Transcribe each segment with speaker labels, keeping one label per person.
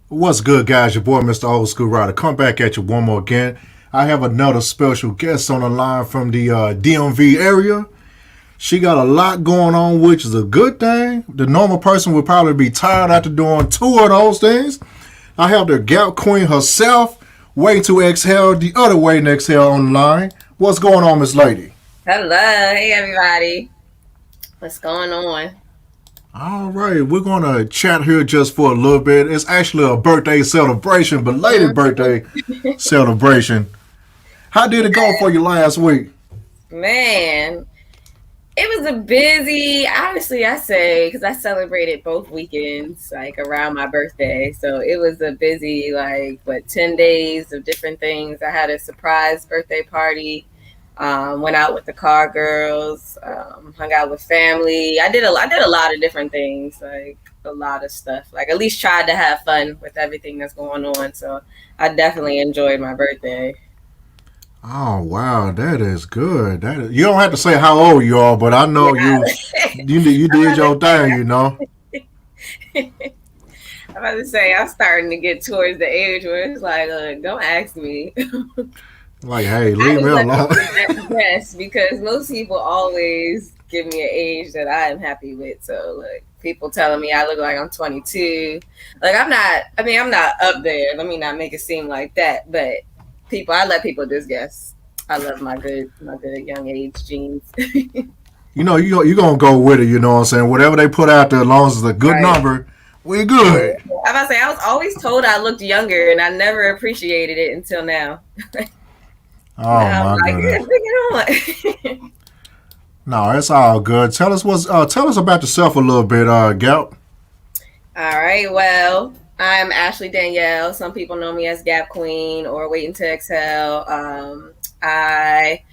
Speaker 1: What's good, guys? Your boy, Mister Old Skool Ryder. Come back at you one more again. I have another special guest on the line from the DMV area. She got a lot going on, which is a good thing. The normal person would probably be tired after doing two of those things. I have the Gap Queen herself, waiting to exhale, the other way to exhale on the line. What's going on, Miss Lady?
Speaker 2: Hello. Hey, everybody. What's going on?
Speaker 1: All right, we're going to chat here just for a little bit. It's actually a birthday celebration, belated birthday celebration. How did it go for you last week?
Speaker 2: Man, it was a busy, obviously I say, because I celebrated both weekends, like around my birthday. So it was a busy, 10 days of different things. I had a surprise birthday party. Went out with the car girls, hung out with family. I did a lot of different things, like a lot of stuff. Like at least tried to have fun with everything that's going on. So I definitely enjoyed my birthday.
Speaker 1: Oh wow, that is good. You don't have to say how old you are, but I know you did your thing, you know.
Speaker 2: I'm about to say I'm starting to get towards the age where it's like, don't ask me.
Speaker 1: Like, hey, leave me alone.
Speaker 2: Yes, because most people always give me an age that I am happy with. So, like, people telling me I look like I'm 22. Like, I'm not up there. Let me not make it seem like that. But I let people just guess. I love my good young age genes.
Speaker 1: You know, you're going to go with it, you know what I'm saying? Whatever they put out there, as long as it's a good number, we're good.
Speaker 2: I'm about to say, I was always told I looked younger, and I never appreciated it until now.
Speaker 1: Oh my goodness! No, it's all good. Tell us about yourself a little bit, Gap.
Speaker 2: All right. Well, I'm Ashley Danielle. Some people know me as Gap Queen or Waiting to Exhale. I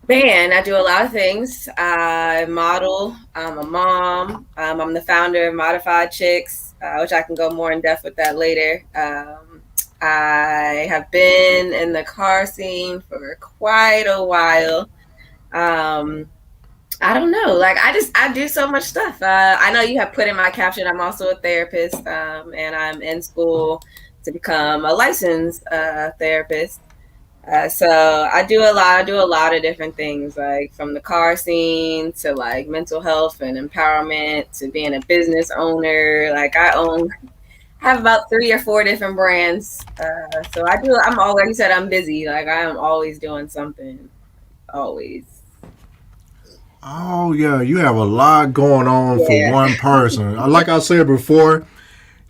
Speaker 2: do a lot of things. I model. I'm a mom. I'm the founder of Modified Chicks, which I can go more in depth with that later. I have been in the car scene for quite a while. I don't know. Like I do so much stuff. I know you have put in my caption. I'm also a therapist, and I'm in school to become a licensed therapist. So I do a lot. I do a lot of different things, like from the car scene to like mental health and empowerment to being a business owner. Like I have about 3 or 4 different brands. So I do. I'm always, like you said, I'm busy. Like I am always doing something. Always.
Speaker 1: Oh yeah, you have a lot going on for
Speaker 2: Yeah.
Speaker 1: one person. Like I said before,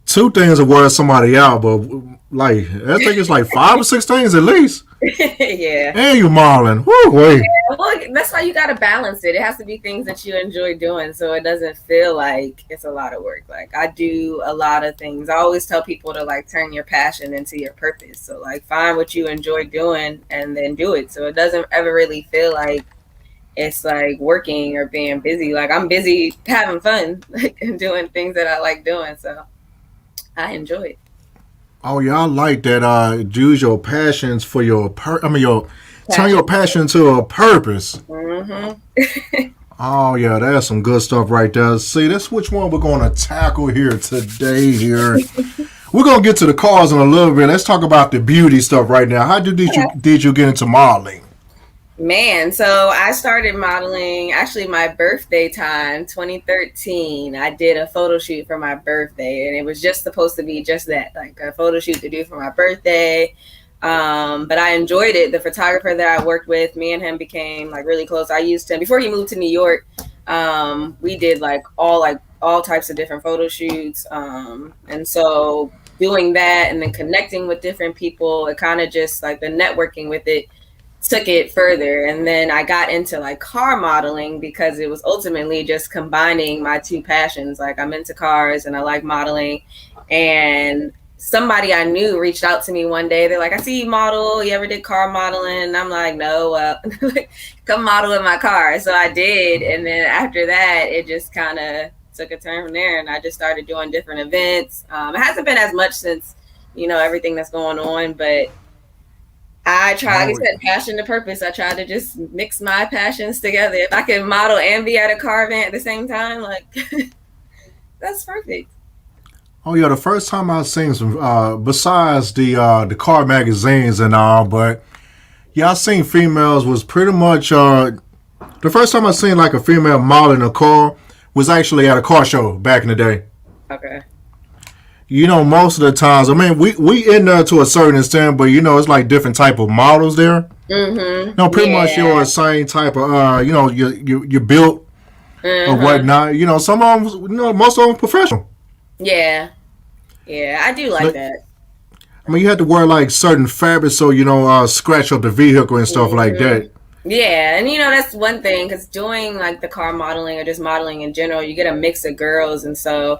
Speaker 1: two things will wear somebody out, but like I think it's like 5 or 6 things at least.
Speaker 2: Yeah.
Speaker 1: And you modeling. Woo wait.
Speaker 2: Well, that's why you got to balance it. It has to be things that you enjoy doing, so it doesn't feel like it's a lot of work. Like I do a lot of things. I always tell people to like turn your passion into your purpose. So like find what you enjoy doing and then do it. So it doesn't ever really feel like it's like working or being busy. Like I'm busy having fun like, and doing things that I like doing. So I enjoy it.
Speaker 1: Oh yeah, I like that. Use your passions for your your turn
Speaker 2: Passion.
Speaker 1: your passion to a purpose.
Speaker 2: Mm-hmm.
Speaker 1: Oh yeah, that's some good stuff right there. See, that's which one we're gonna tackle here today. Here, we're gonna get to the cars in a little bit. Let's talk about the beauty stuff right now. How did you get into modeling?
Speaker 2: Man, so I started modeling actually my birthday time, 2013. I did a photo shoot for my birthday, and it was just supposed to be just that, like a photo shoot to do for my birthday. But I enjoyed it. The photographer that I worked with, me and him became like really close. I used him before he moved to New York. We did like all types of different photo shoots. And so doing that and then connecting with different people, it kind of just like the networking with it took it further. And then I got into like car modeling because it was ultimately just combining my two passions. Like I'm into cars and I like modeling. And somebody I knew reached out to me one day. They're like, I see you model. You ever did car modeling? And I'm like, no, come model in my car. So I did. And then after that, it just kind of took a turn from there. And I just started doing different events. It hasn't been as much since, everything that's going on, but I try, like I
Speaker 1: Oh,
Speaker 2: said, passion to purpose. I try to just mix my passions together. If I can model and be at a car event at the same time, like that's perfect.
Speaker 1: oh yeah, the first time I seen some besides the car magazines and all, but yeah, I seen females was pretty much the first time I seen like a female modeling a car was actually at a car show back in the day.
Speaker 2: Okay.
Speaker 1: Most of the times, I mean, we in there to a certain extent, but it's like different type of models there.
Speaker 2: Mm-hmm.
Speaker 1: Pretty much
Speaker 2: Yeah.
Speaker 1: you're the same type of you built or
Speaker 2: Mm-hmm.
Speaker 1: whatnot. Some of them, most of them professional.
Speaker 2: Yeah. Yeah. I do like
Speaker 1: But
Speaker 2: that.
Speaker 1: I mean, you had to wear like certain fabrics so scratch up the vehicle and stuff like
Speaker 2: Mm-hmm.
Speaker 1: that.
Speaker 2: Yeah, and that's one thing because doing like the car modeling or just modeling in general, you get a mix of girls, and so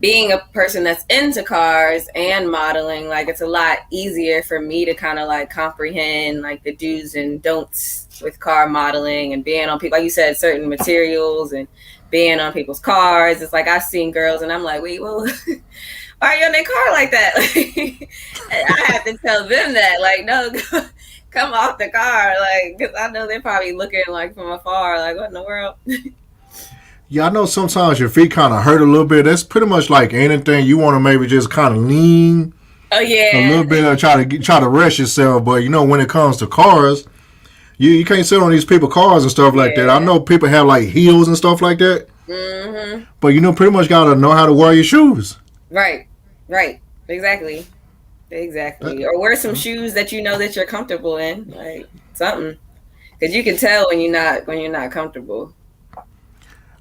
Speaker 2: being a person that's into cars and modeling, like it's a lot easier for me to kind of like comprehend like the do's and don'ts with car modeling and being on people, like you said, certain materials and being on people's cars. It's like I've seen girls and I'm like, wait, well, why are you on their car like that? I have to tell them that, like, no, come off the car, like, because I know they're probably looking like from afar, like, what in the world?
Speaker 1: Yeah, I know sometimes your feet kind of hurt a little bit. That's pretty much like anything. You want to maybe just kind of lean
Speaker 2: Oh
Speaker 1: a
Speaker 2: yeah,
Speaker 1: little bit or try to rest yourself. But when it comes to cars, you can't sit on these people cars and stuff like that. I
Speaker 2: yeah.
Speaker 1: know people have like heels and stuff like that,
Speaker 2: Mm-hmm.
Speaker 1: but pretty much gotta know how to wear your shoes.
Speaker 2: Right, right, exactly,
Speaker 1: Uh,
Speaker 2: exactly. Or wear some shoes that you know that you're comfortable in, like something, because you can tell when you're not comfortable.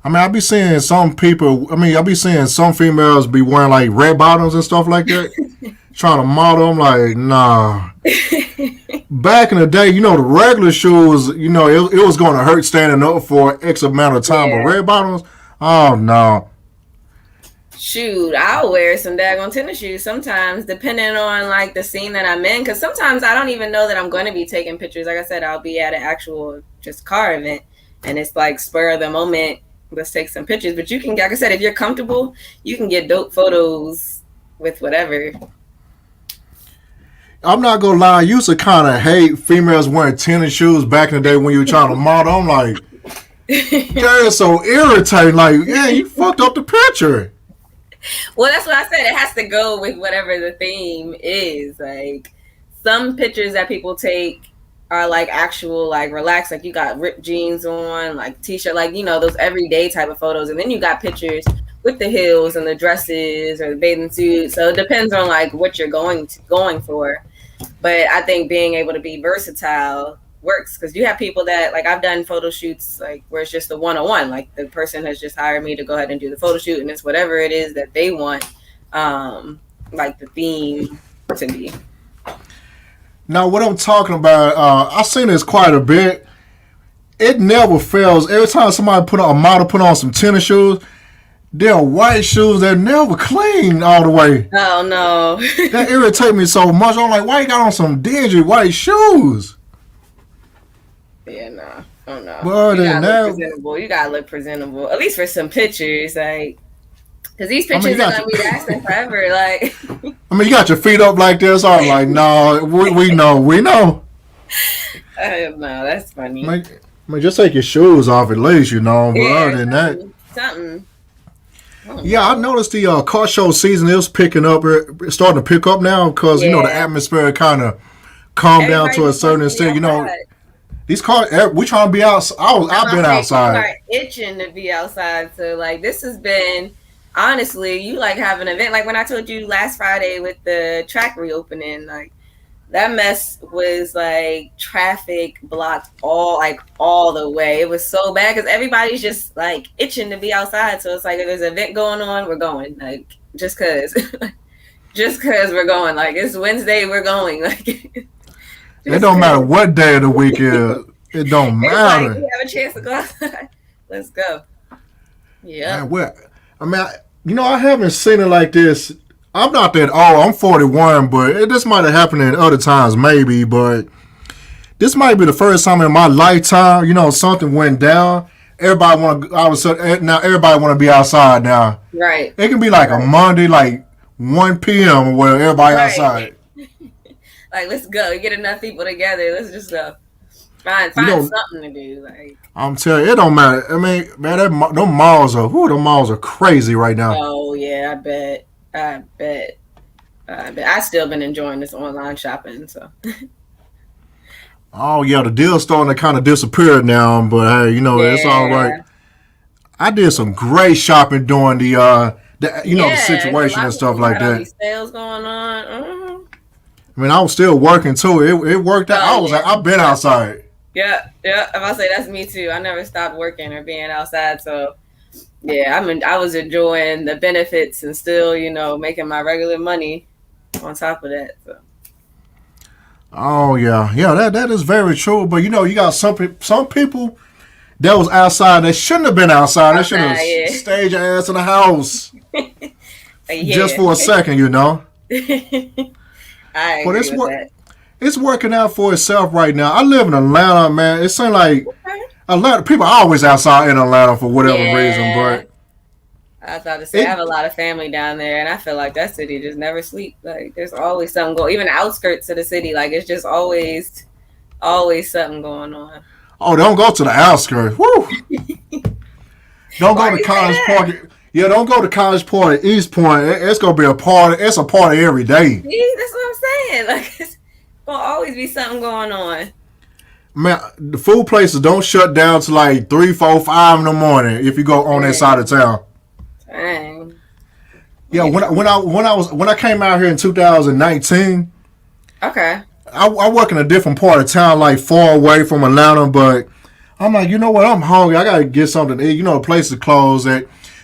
Speaker 1: I mean, I be seeing some people. I mean, I be seeing some females be wearing like red bottoms and stuff like that, trying to model. I'm like, nah. Back in the day, the regular shoes, it was going to hurt standing up for X amount of time. But
Speaker 2: Yeah.
Speaker 1: red bottoms, oh no.
Speaker 2: Shoot, I'll wear some daggone tennis shoes sometimes, depending on like the scene that I'm in. Because sometimes I don't even know that I'm going to be taking pictures. Like I said, I'll be at an actual just car event, and it's like spur of the moment. Let's take some pictures. But you can, like I said, if you're comfortable, you can get dope photos with whatever.
Speaker 1: I'm not gonna lie. I used to kind of hate females wearing tennis shoes back in the day when you were trying to model. I'm like, That is so irritating. Like, yeah, you fucked up the picture.
Speaker 2: Well, that's what I said. It has to go with whatever the theme is. Like, some pictures that people take are like actual, like, relaxed. Like, you got ripped jeans on, like t-shirt, like, you know, those everyday type of photos. And then you got pictures with the heels and the dresses or the bathing suit. So it depends on like what you're going for. But I think being able to be versatile works, because you have people that, like, I've done photo shoots like where it's just the one-on-one, like the person has just hired me to go ahead and do the photo shoot, and it's whatever it is that they want, like the theme to be.
Speaker 1: Now, what I'm talking about, I've seen this quite a bit. It never fails. Every time somebody a model put on some tennis shoes, they're white shoes. They're never clean all the way.
Speaker 2: Oh no,
Speaker 1: that irritates me so much. I'm like, why you got on some dingy white shoes?
Speaker 2: Yeah, no. Oh no.
Speaker 1: But
Speaker 2: You gotta look presentable. At least for some pictures, like, because these pictures are gonna be lasting forever. Like,
Speaker 1: I mean, you got your feet up like this. I'm like, no, we know.
Speaker 2: No, that's funny.
Speaker 1: I mean, just take your shoes off at least, you know. But other than that,
Speaker 2: something.
Speaker 1: Yeah, I noticed the car show season is picking up. It's starting to pick up now because you know the atmosphere kind of calmed down to a certain extent. You know. These cars, we trying to be out. I've been outside.
Speaker 2: People are itching to be outside. So, like, this has been, honestly, you like have an event. Like when I told you last Friday with the track reopening, like that mess was like traffic blocked all the way. It was so bad because everybody's just like itching to be outside. So it's like if there's an event going on, we're going. Like just cause we're going. Like it's Wednesday, we're going. Like.
Speaker 1: It don't matter what day of the week is. It don't matter.
Speaker 2: We have a chance to go outside. Let's go. Yeah.
Speaker 1: I haven't seen it like this. I'm not that old. I'm 41, but this might have happened in other times, maybe. But this might be the first time in my lifetime, you know, something went down. Everybody want to be outside now.
Speaker 2: Right.
Speaker 1: It can be like a Monday, like 1 p.m. where everybody outside.
Speaker 2: Like, let's go. Get enough people together. Let's just go. Find something to do. Like, I'm
Speaker 1: telling you, it don't matter. I mean, man, them malls are crazy right now.
Speaker 2: Oh yeah, I bet. I still been enjoying this online shopping. So.
Speaker 1: Oh yeah, the deal's starting to kind of disappear now, but hey, you know it's all right. I did some great shopping during the situation and stuff like that.
Speaker 2: Sales going on.
Speaker 1: I mean, I was still working too. It worked out. I've been outside.
Speaker 2: Yeah. I'm about to say that's me too. I never stopped working or being outside. So yeah, I was enjoying the benefits and still, you know, making my regular money on top of that. So.
Speaker 1: Oh yeah, that is very true. But you know, you got some people that was outside. They shouldn't have been outside. They should have stayed your ass in the house just for a second, you know.
Speaker 2: I agree with that.
Speaker 1: It's working out for itself right now. I live in Atlanta, man. It seems like a lot of people are always outside in Atlanta for whatever reason. But
Speaker 2: I was about to say, I have a lot of family down there, and I feel like that city just never sleeps. Like there's always something going. Even the outskirts of the city, like it's just always something going on.
Speaker 1: Oh, don't go to the outskirts. Woo! Don't go to College Park. Yeah, don't go to College Park at East Point. It's gonna be a party. It's a party every day.
Speaker 2: See, that's what I'm saying. Like it's gonna always be something going on.
Speaker 1: Man, the food places don't shut down to like 3, 4, 5 in the morning if you go on that side of town.
Speaker 2: Dang.
Speaker 1: Yeah, when I came out here in 2019.
Speaker 2: Okay.
Speaker 1: I work in a different part of town, like far away from Atlanta, but I'm like, you know what? I'm hungry. I gotta get something to eat. You know, the place is closed.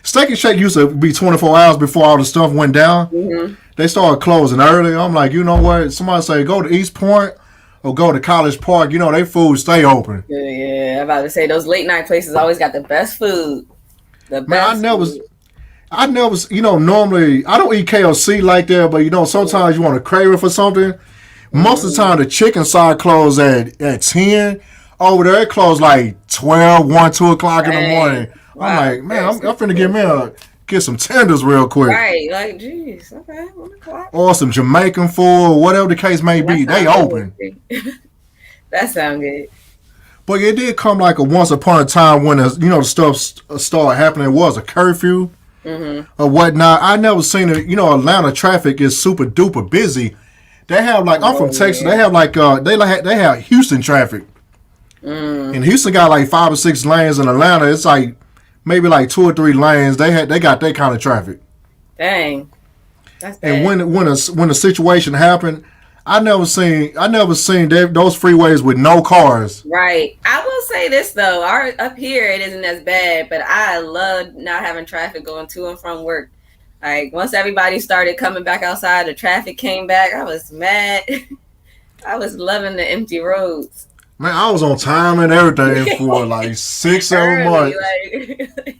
Speaker 1: Steak and Shake used to be 24 hours before all the stuff went down. Mm-hmm. They started closing early. I'm like, you know what? Somebody say go to East Point or go to College Park. You know, they food stay open.
Speaker 2: Yeah, I'm about to say those late night places always got the best food.
Speaker 1: I never, you know, normally I don't eat KFC like that, but you know, sometimes you want to crave it for something. Most of the time, the chicken side closed at 10. Over there, it closed like 12, 1, 2 o'clock in the morning. Wow. I'm like, man, I'm finna get some tenders real quick.
Speaker 2: Right, like, geez, okay, 1 o'clock.
Speaker 1: Or some Jamaican food, whatever the case may be. They open.
Speaker 2: That sounds good.
Speaker 1: But it did come like a once upon a time when the stuff started happening. It was a curfew or whatnot. I never seen it. Atlanta traffic is super duper busy. They have like I'm from Texas.
Speaker 2: Yeah.
Speaker 1: They have like they have Houston traffic. And Houston got like 5 or 6 lanes. In Atlanta, it's like maybe like 2 or 3 lanes. They got that kind of traffic.
Speaker 2: Dang. That's bad.
Speaker 1: And when a situation happened, I never seen those freeways with no cars.
Speaker 2: Right. I will say this though, up here it isn't as bad, but I love not having traffic going to and from work. Like once everybody started coming back outside, the traffic came back. I was mad. I was loving the empty roads.
Speaker 1: Man, I was on time and everything for like 6, 7 months.
Speaker 2: Like,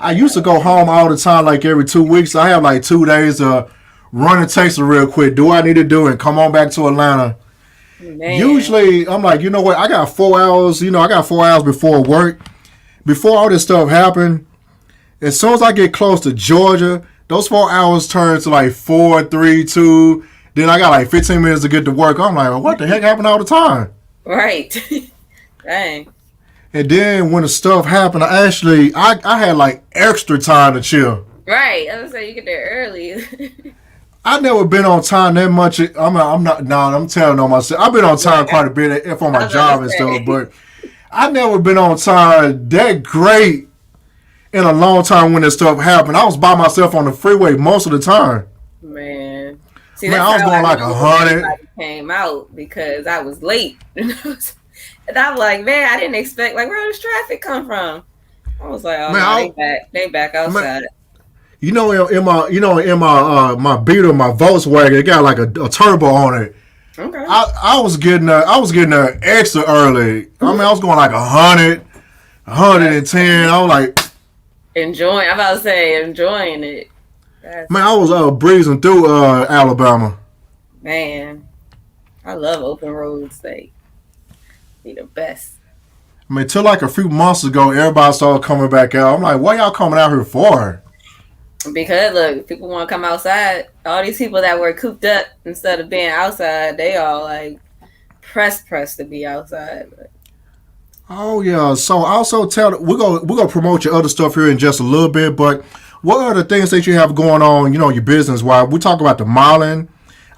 Speaker 1: I used to go home all the time, like every 2 weeks. I have like 2 days to run a Texas real quick. Do I need to do it? Come on back to Atlanta.
Speaker 2: man.
Speaker 1: Usually, I'm like, you know what? I got 4 hours. I got 4 hours before work. Before all this stuff happened, as soon as I get close to Georgia, those 4 hours turn to like 4, 3, 2. Then I got like 15 minutes to get to work. I'm like, well, what the heck happened all the time?
Speaker 2: Right. Dang.
Speaker 1: And then when the stuff happened, I had like extra time to chill.
Speaker 2: Right. I was saying you get there early.
Speaker 1: I've never been on time that much. I'm telling on myself. I've been on time quite a bit if on my job and stuff, but I've never been on time that great in a long time when this stuff happened. I was by myself on the freeway most of the time.
Speaker 2: Man. See,
Speaker 1: Man, I was going like 100.
Speaker 2: Came out because I was late. And I'm like, man, I didn't expect, like, where does traffic come from? I was like, oh, man, no, they back outside.
Speaker 1: Man, in my my Beetle, my Volkswagen, it got like a turbo on it.
Speaker 2: Okay.
Speaker 1: I was getting there extra early. I mean, I was going like 100, 110. I was like
Speaker 2: enjoying. I'm about to say enjoying it.
Speaker 1: Man, I was breezing through Alabama.
Speaker 2: Man, I love open roads. They the best.
Speaker 1: I mean, till like a few months ago, everybody started coming back out. I'm like, what y'all coming out here for?
Speaker 2: Because look, people want to come outside. All these people that were cooped up instead of being outside, they all like pressed to be outside. But.
Speaker 1: Oh yeah. So also we're gonna promote your other stuff here in just a little bit. But what are the things that you have going on? Your business. Why we talk about the modeling.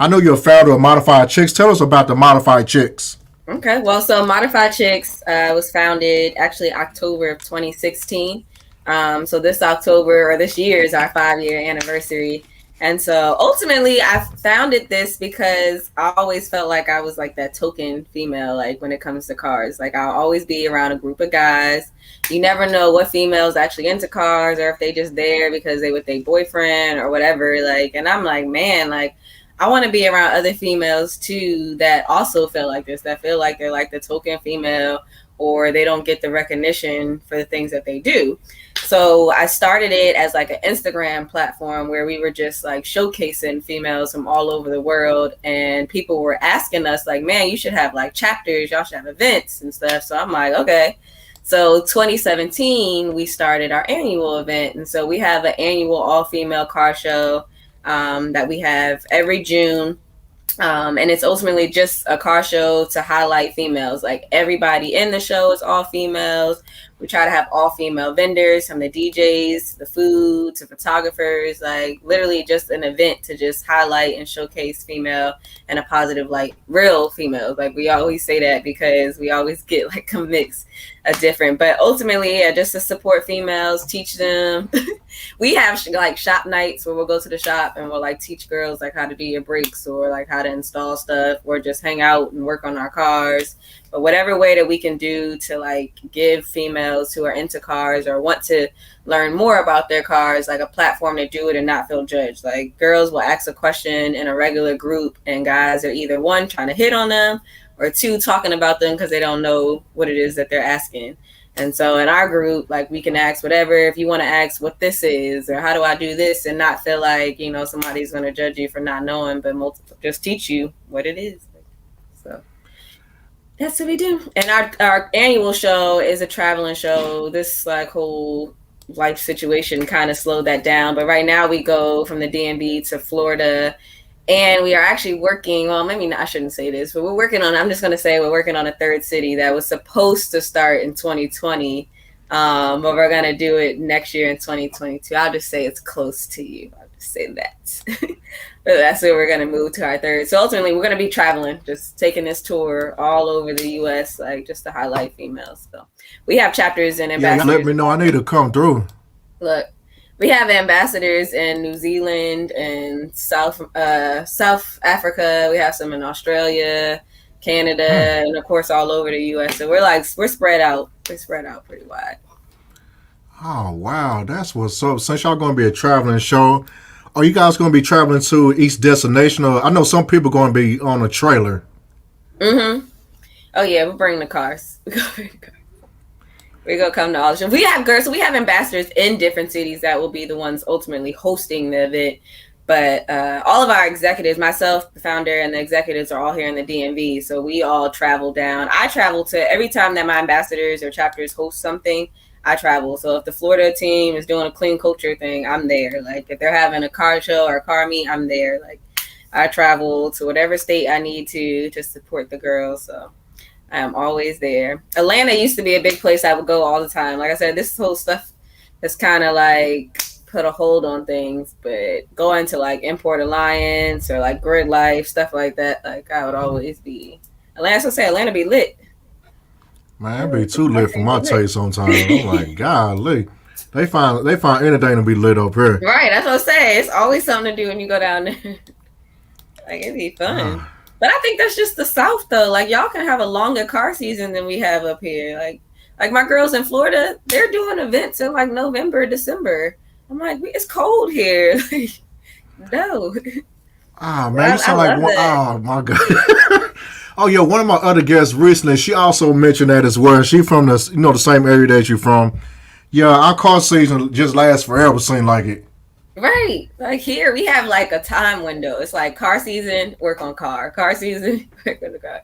Speaker 1: I know you're a founder of Modified Chicks. Tell us about the Modified Chicks.
Speaker 2: Okay. Well, so Modified Chicks was founded actually October of 2016. So this October or this year is our 5-year anniversary. And so ultimately I founded this because I always felt like I was like that token female, like when it comes to cars. Like I'll always be around a group of guys. You never know what females actually into cars or if they just there because they with their boyfriend or whatever. Like, and I'm like, man, like I want to be around other females too that also feel like this, that feel like they're like the token female or they don't get the recognition for the things that they do. So I started it as like an Instagram platform where we were just like showcasing females from all over the world. And people were asking us like, man, you should have like chapters. Y'all should have events and stuff. So I'm like, okay. So 2017, we started our annual event. And so we have an annual all-female car show that we have every June. And it's ultimately just a car show to highlight females. Like everybody in the show is all females. We try to have all female vendors, from the DJs, the food, to photographers, like literally just an event to just highlight and showcase female and a positive, like real females. Like we always say that because we always get like a mix of different, but ultimately just to support females, teach them. We have like shop nights where we'll go to the shop and we'll like teach girls like how to do your brakes or like how to install stuff or just hang out and work on our cars. But whatever way that we can do to like give females who are into cars or want to learn more about their cars, like a platform to do it and not feel judged. Like girls will ask a question in a regular group and guys are either one, trying to hit on them, or two, talking about them because they don't know what it is that they're asking. And so in our group, like we can ask whatever, if you want to ask what this is or how do I do this and not feel like, somebody's going to judge you for not knowing, but just teach you what it is. So that's what we do. And our annual show is a traveling show. This like whole life situation kind of slowed that down. But right now we go from the DMV to Florida And we are actually working, well, maybe not, I shouldn't say this, but I'm just going to say we're working on a third city that was supposed to start in 2020, but we're going to do it next year in 2022. I'll just say it's close to you. I'll just say that. But that's where we're going to move to our third. So ultimately, we're going to be traveling, just taking this tour all over the U.S., like just to highlight females. So we have chapters and ambassadors.
Speaker 1: Yeah, let me know. I need to come through.
Speaker 2: Look, we have ambassadors in New Zealand and South Africa. We have some in Australia, Canada, and of course all over the U.S. So we're spread out. We're spread out pretty wide.
Speaker 1: Oh wow, that's what's up. Since y'all going to be a traveling show, are you guys going to be traveling to each destination? Or I know some people going to be on a trailer.
Speaker 2: Mm-hmm. Oh yeah, we'll bring the cars. We're going to come to all the shows. We have girls, so we have ambassadors in different cities that will be the ones ultimately hosting the event. But all of our executives, myself, the founder, and the executives are all here in the DMV. So we all travel down. I travel to every time that my ambassadors or chapters host something, I travel. So if the Florida team is doing a clean culture thing, I'm there. Like if they're having a car show or a car meet, I'm there. Like I travel to whatever state I need to support the girls. So I'm always there. Atlanta used to be a big place I would go all the time. Like I said, this whole stuff has kind of like put a hold on things, but going to like Import Alliance or like Grid Life, stuff like that, like I would always be. Atlanta be lit.
Speaker 1: Man, it'd be too lit for my taste sometimes. I'm like, golly. They find anything to be lit up here.
Speaker 2: Right, that's what I'm saying. It's always something to do when you go down there. Like it'd be fun. But I think that's just the South, though. Like, y'all can have a longer car season than we have up here. Like my girls in Florida, they're doing events in, like, November, December. I'm like, it's cold here. No.
Speaker 1: Ah, man, you sound like one. Oh, my God. Oh, yeah, one of my other guests recently, she also mentioned that as well. She from the same area that you're from. Yeah, our car season just lasts forever, seem like it.
Speaker 2: Right. Like here we have like a time window. It's like car season, work on car. Car season, work on the car.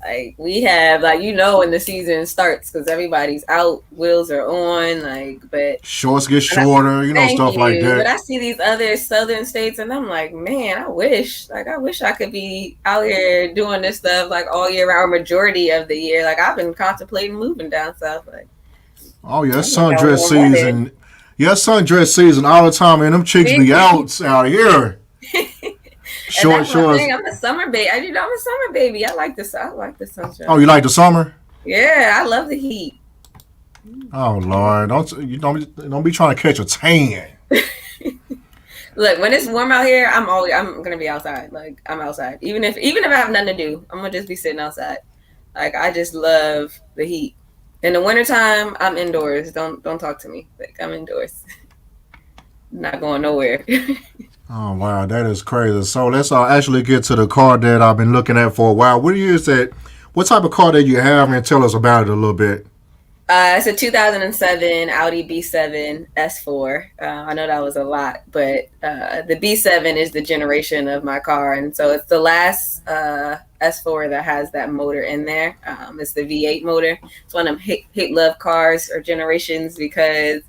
Speaker 2: Like we have like when the season starts because everybody's out, wheels are on, like but
Speaker 1: shorts get shorter, stuff like that.
Speaker 2: But I see these other southern states and I'm like, man, I wish I could be out here doing this stuff like all year round, majority of the year. Like I've been contemplating moving down south. Like
Speaker 1: oh yeah, sundress season. Yeah, sundress season all the time, man. Them chicks be out here. Shorts.
Speaker 2: I'm a summer baby. I'm a summer baby. I like the sunshine.
Speaker 1: Oh, you like the summer?
Speaker 2: Yeah, I love the heat.
Speaker 1: Oh Lord, don't be trying to catch a tan.
Speaker 2: Look, when it's warm out here, I'm gonna be outside. Like I'm outside, even if I have nothing to do, I'm gonna just be sitting outside. Like I just love the heat. In the wintertime, I'm indoors. Don't talk to me. Like I'm indoors. Not going nowhere.
Speaker 1: Oh wow, that is crazy. So let's actually get to the car that I've been looking at for a while. What type of car that you have, and tell us about it a little bit.
Speaker 2: It's a 2007 Audi B7 S4. I know that was a lot, but the B7 is the generation of my car, and so it's the last S4 that has that motor in there. It's the V8 motor. It's one of them hate love cars or generations because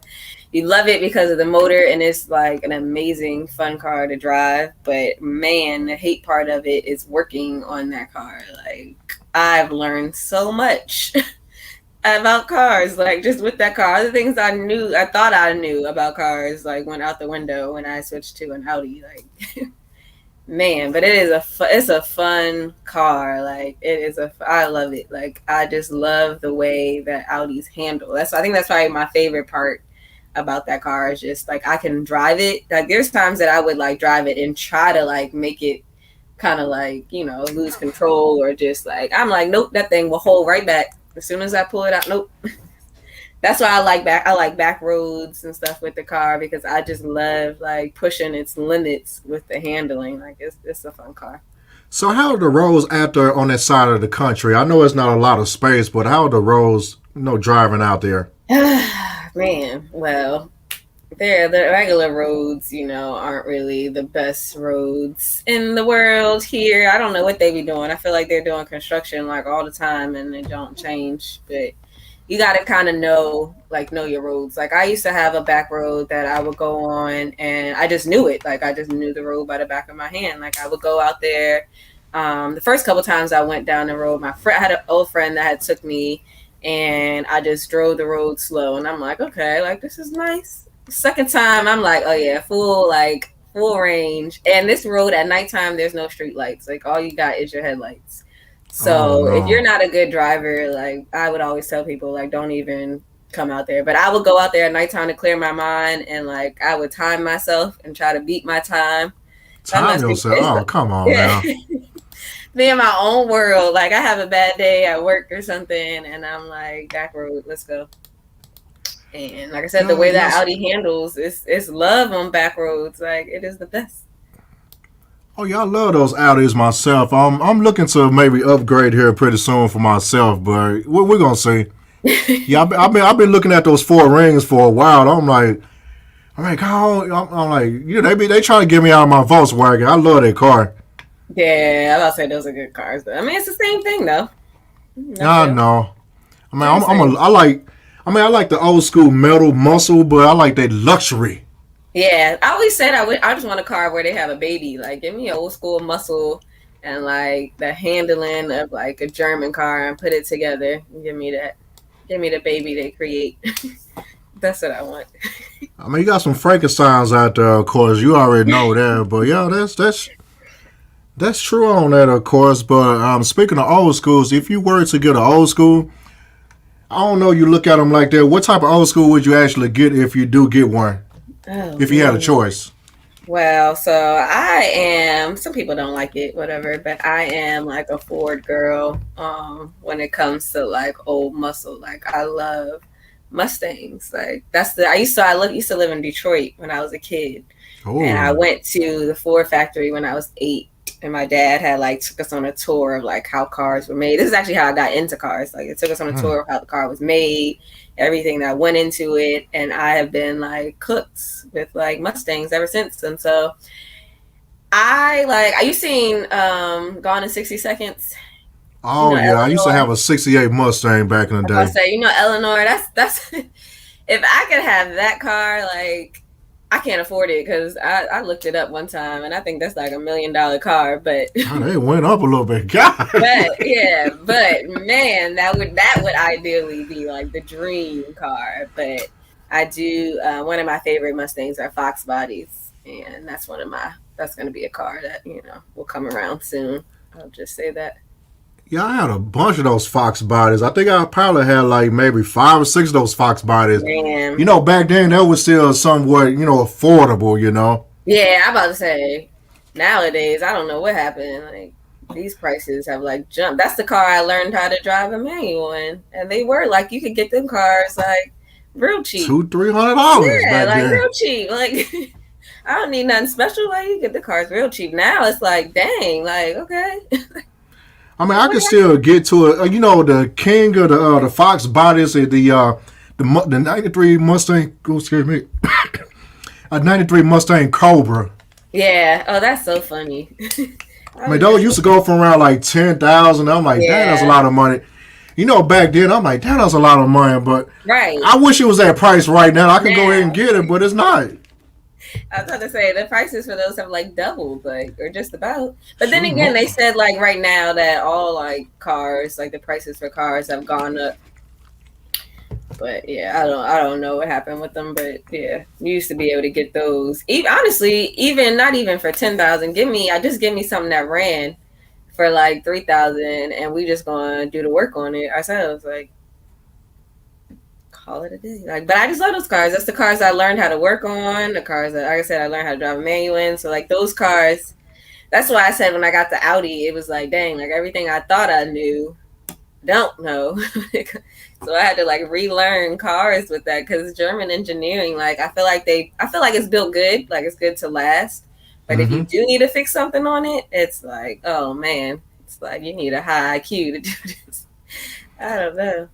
Speaker 2: you love it because of the motor, and it's like an amazing, fun car to drive. But man, the hate part of it is working on that car. Like I've learned so much about cars, like just with that car. Other things I thought I knew about cars, like went out the window when I switched to an Audi. Like, man, but it's a fun car. Like I love it. Like I just love the way that Audis handle. I think that's probably my favorite part about that car is just like I can drive it. Like there's times that I would like drive it and try to like make it kind of like lose control or just like I'm like nope, that thing will hold right back. As soon as I pull it out, nope. That's why I like back roads and stuff with the car because I just love like pushing its limits with the handling. Like it's a fun car.
Speaker 1: So how are the roads out there on that side of the country? I know it's not a lot of space, but how are the roads, driving out there?
Speaker 2: Man, well, the regular roads, aren't really the best roads in the world here. I don't know what they be doing. I feel like they're doing construction like all the time and they don't change. But you got to kind of know your roads. Like I used to have a back road that I would go on, and I just knew it. Like I just knew the road by the back of my hand. Like I would go out there. The first couple times I went down the road, I had an old friend that had took me, and I just drove the road slow, and I'm like, okay, like this is nice. Second time, I'm like, oh yeah, full range. And this road at nighttime, there's no street lights. Like all you got is your headlights. So if you're not a good driver, like I would always tell people, like don't even come out there. But I would go out there at nighttime to clear my mind, and like I would time myself and try to beat my time.
Speaker 1: Time yourself. Oh, come on now.
Speaker 2: Be in my own world. Like I have a bad day at work or something, and I'm like, back road, let's go. And like I said, the way that Audi handles, it's love on back roads. Like it is the best.
Speaker 1: Oh yeah, I love those Audis myself. I'm looking to maybe upgrade here pretty soon for myself, but we're gonna see. Yeah, I've been looking at those four rings for a while. I'm like, you know, they trying to get me out of my Volkswagen. I love that car.
Speaker 2: Yeah, I was about to say those are good cars, but I mean it's the same thing though.
Speaker 1: I know. I mean, I like the old school metal muscle, but I like that luxury.
Speaker 2: Yeah, I always said I just want a car where they have a baby. Like, give me an old school muscle and like the handling of like a German car and put it together. Give me that. Give me the baby they create. That's what I want.
Speaker 1: I mean, you got some Frankensteins out there, of course. You already know that, but yeah, that's true on that, of course. But speaking of old schools, if you were to get an old school, I don't know. You look at them like that. What type of old school would you actually get if you do get one? Oh, if you had a choice.
Speaker 2: Well, so I am, some people don't like it, whatever, but I am like a Ford girl when it comes to like old muscle. Like I love Mustangs. Like I used to live in Detroit when I was a kid. Ooh. And I went to the Ford factory when I was 8. And my dad had like took us on a tour of like how cars were made. This is actually how I got into cars. Like it took us on a tour of how the car was made, everything that went into it. And I have been like cooked with like Mustangs ever since. And so you seen Gone in 60 Seconds?
Speaker 1: Oh yeah, Eleanor? I used to have a 68 Mustang back in the day.
Speaker 2: I say, Eleanor, that's if I could have that car, like I can't afford it because I looked it up one time and I think that's like $1 million car, but
Speaker 1: they went up a little bit, God.
Speaker 2: but man, that would ideally be like the dream car. But I do one of my favorite Mustangs are Fox bodies, and that's going to be a car that will come around soon. I'll just say that.
Speaker 1: Yeah, I had a bunch of those Fox bodies. I think I probably had like maybe 5 or 6 of those Fox bodies. Man. Back then that was still somewhat, affordable,
Speaker 2: Yeah, I'm about to say, nowadays, I don't know what happened. Like, these prices have like jumped. That's the car I learned how to drive a manual in. And they were like, you could get them cars like real cheap.
Speaker 1: $200-$300.
Speaker 2: Yeah, like
Speaker 1: then.
Speaker 2: Real cheap. Like, I don't need nothing special. Like, you get the cars real cheap. Now it's like, dang, like, okay.
Speaker 1: I mean, I can still get to it. The king of the Fox bodies, the 93 Mustang. Excuse me, a 93 Mustang Cobra.
Speaker 2: Yeah. Oh, that's so funny.
Speaker 1: I mean, those used to go for around like 10,000. I'm like, damn, that's a lot of money. Back then, I'm like, damn, that's a lot of money. But
Speaker 2: right.
Speaker 1: I wish it was that price right now. I can go ahead and get it, but it's not.
Speaker 2: I was about to say the prices for those have like doubled, like, or just about. But then again, they said like right now that all like cars, like the prices for cars have gone up. But yeah, I don't know what happened with them. But yeah, you used to be able to get those. Even not even for 10,000. Give me something that ran for like 3,000, and we just gonna do the work on it ourselves. Like, call it a day. Like, but I just love those cars. That's the cars I learned how to work on. The cars that, like I said, I learned how to drive a manual in. So like those cars, that's why I said when I got the Audi, it was like, dang, like everything I thought I knew, don't know. So I had to like relearn cars with that, because German engineering, like I feel like it's built good, like it's good to last. But if you do need to fix something on it, it's like, oh man, it's like you need a high IQ to do this. I don't know.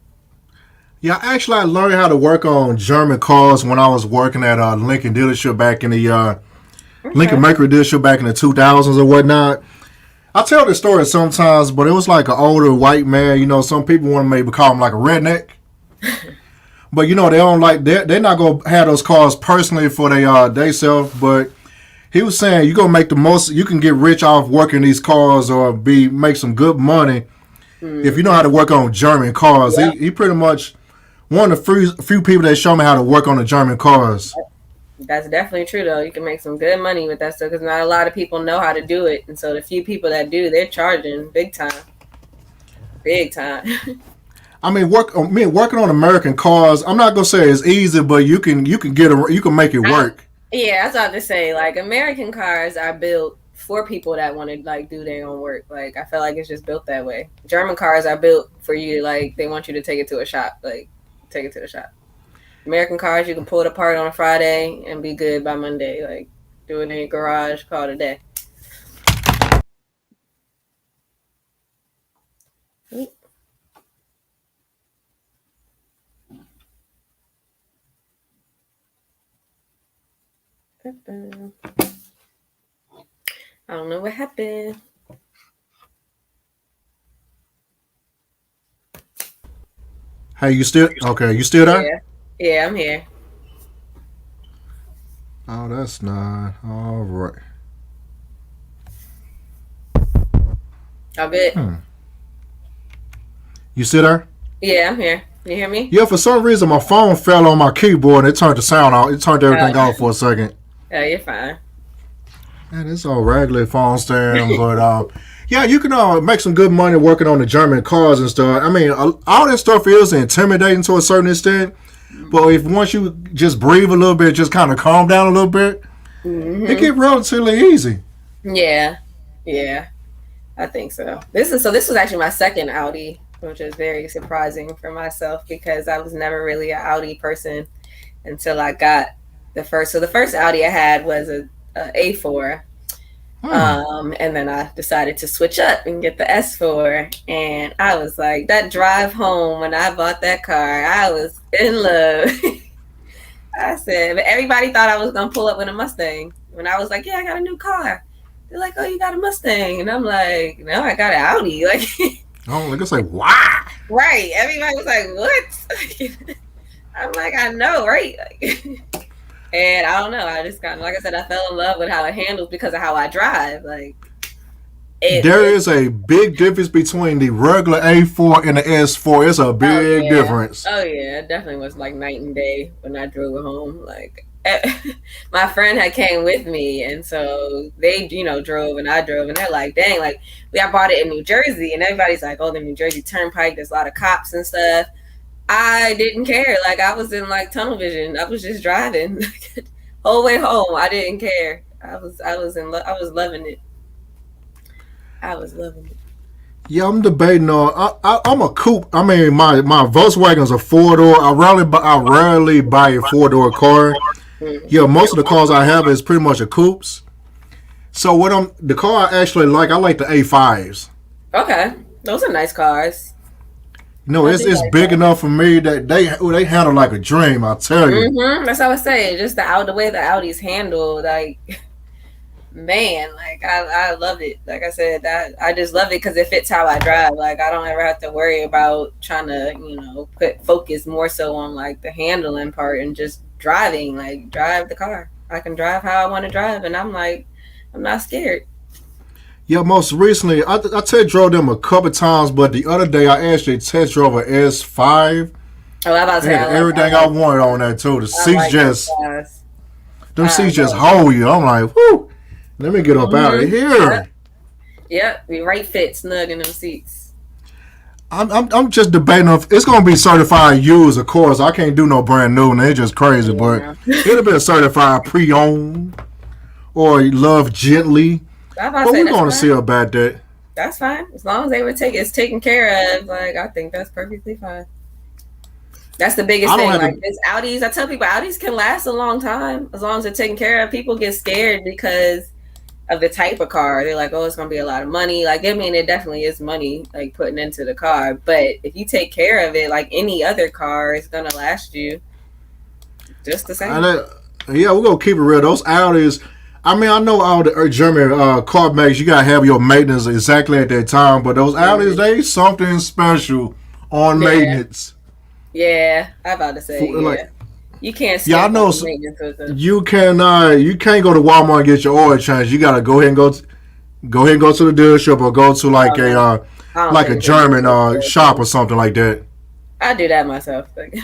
Speaker 1: Yeah, actually, I learned how to work on German cars when I was working at a Lincoln dealership back in the Lincoln Mercury dealership back in the 2000s or whatnot. I tell this story sometimes, but it was like an older white man. Some people want to maybe call him like a redneck. But you know they don't like they're not gonna have those cars personally for they self. But he was saying you gonna make the most. You can get rich off working these cars or make some good money if you know how to work on German cars.
Speaker 2: Yep.
Speaker 1: He pretty much one of the few people that show me how to work on the German cars.
Speaker 2: That's definitely true, though. You can make some good money with that stuff because not a lot of people know how to do it. And so the few people that do, they're charging big time. Big time.
Speaker 1: I mean, working on American cars. I'm not gonna say it's easy, but you can make it work.
Speaker 2: Yeah, that's what I to say. Like, American cars are built for people that want to, like, do their own work. Like, I feel like it's just built that way. German cars are built for you. Like, they want you to take it to a shop. Like, take it to the shop. American cars, you can pull it apart on a Friday and be good by Monday. Like, do it in your garage, call it a day. I don't know what happened.
Speaker 1: Hey, you still okay? You still there?
Speaker 2: Yeah, I'm here.
Speaker 1: Oh, that's not all right.
Speaker 2: All good.
Speaker 1: You still there?
Speaker 2: Yeah, I'm here. You hear me?
Speaker 1: Yeah, for some reason my phone fell on my keyboard and it turned the sound off. It turned everything off for a second.
Speaker 2: Yeah, you're fine.
Speaker 1: Man, it's all regular phone stand, but yeah, you can make some good money working on the German cars and stuff. I mean, all that stuff is intimidating to a certain extent, but if once you just breathe a little bit, just kind of calm down a little bit, it get relatively easy.
Speaker 2: Yeah, I think so. This was actually my second Audi, which is very surprising for myself because I was never really an Audi person until I got the first. So the first Audi I had was a A4. And then I decided to switch up and get the S4. And I was like, that drive home when I bought that car, I was in love. I said, but everybody thought I was going to pull up with a Mustang. When I was like, yeah, I got a new car. They're like, oh, you got a Mustang. And I'm like, no, I got an Audi. Like,
Speaker 1: oh, like it's like, wow.
Speaker 2: Right. Everybody was like, what? I'm like, I know, right? Like, and I don't know. I just kind of, like I said, I fell in love with how it handles because of how I drive. Like,
Speaker 1: there is a big difference between the regular A4 and the S4. It's a big difference.
Speaker 2: Oh yeah, it definitely was like night and day when I drove it home. Like, my friend had came with me, and so they, drove and I drove, and they're like, "Dang!" Like, I bought it in New Jersey, and everybody's like, "Oh, the New Jersey Turnpike. There's a lot of cops and stuff." I didn't care. Like, I was in like tunnel vision. I was just driving whole way home. I didn't care. I was loving it. I was loving it.
Speaker 1: Yeah, I'm debating on. I'm a coupe. I mean, my Volkswagen's a 4-door. I rarely buy a 4-door car. Mm-hmm. Yeah, most of the cars I have is pretty much a coupes. So the car I actually like, I like the A5s.
Speaker 2: Okay, those are nice cars.
Speaker 1: No, it's big enough for me that they handle like a dream. I tell you.
Speaker 2: Mm-hmm. That's what I was saying. Just the way the Audis handle, like, man, like I love it. Like I said, I just love it because it fits how I drive. Like, I don't ever have to worry about trying to, put focus more so on like the handling part and just driving. Like, drive the car. I can drive how I want to drive, and I'm like, I'm not scared.
Speaker 1: Yeah, most recently, I test drove them a couple times, but the other day I actually test drove a S5.
Speaker 2: Oh, I about to say,
Speaker 1: everything I wanted on that too. The seats seats just hold you. I'm like, whoo, let me get up out of here.
Speaker 2: Yep, we right fit, snug in them seats.
Speaker 1: I'm just debating if it's gonna be certified used. Of course, I can't do no brand new, and it's just crazy. Yeah. But it'll be a certified pre-owned or love gently. But we're going to see about that.
Speaker 2: That's fine. As long as they were it's taken care of, like, I think that's perfectly fine. That's the biggest thing. Like, this Audis, I tell people, Audis can last a long time as long as they're taken care of. People get scared because of the type of car. They're like, oh, it's going to be a lot of money. Like, I mean, it definitely is money, like, putting into the car. But if you take care of it, like any other car, it's going to last you just the same.
Speaker 1: Yeah, we're going to keep it real. Those Audis... I mean, I know all the German car makes, you got to have your maintenance exactly at that time, but those Audis, they something special on maintenance.
Speaker 2: Yeah, I'm about to say,
Speaker 1: Like,
Speaker 2: yeah. You can't
Speaker 1: yeah, I
Speaker 2: skimp on
Speaker 1: know
Speaker 2: the maintenance with them.
Speaker 1: you can't go to Walmart and get your oil changed. You gotta go ahead and go to the dealership or go to
Speaker 2: Oh no, I don't
Speaker 1: like a
Speaker 2: take it to the
Speaker 1: German
Speaker 2: dealership for a
Speaker 1: shop or
Speaker 2: change.
Speaker 1: something like that.
Speaker 2: I do that myself. Like,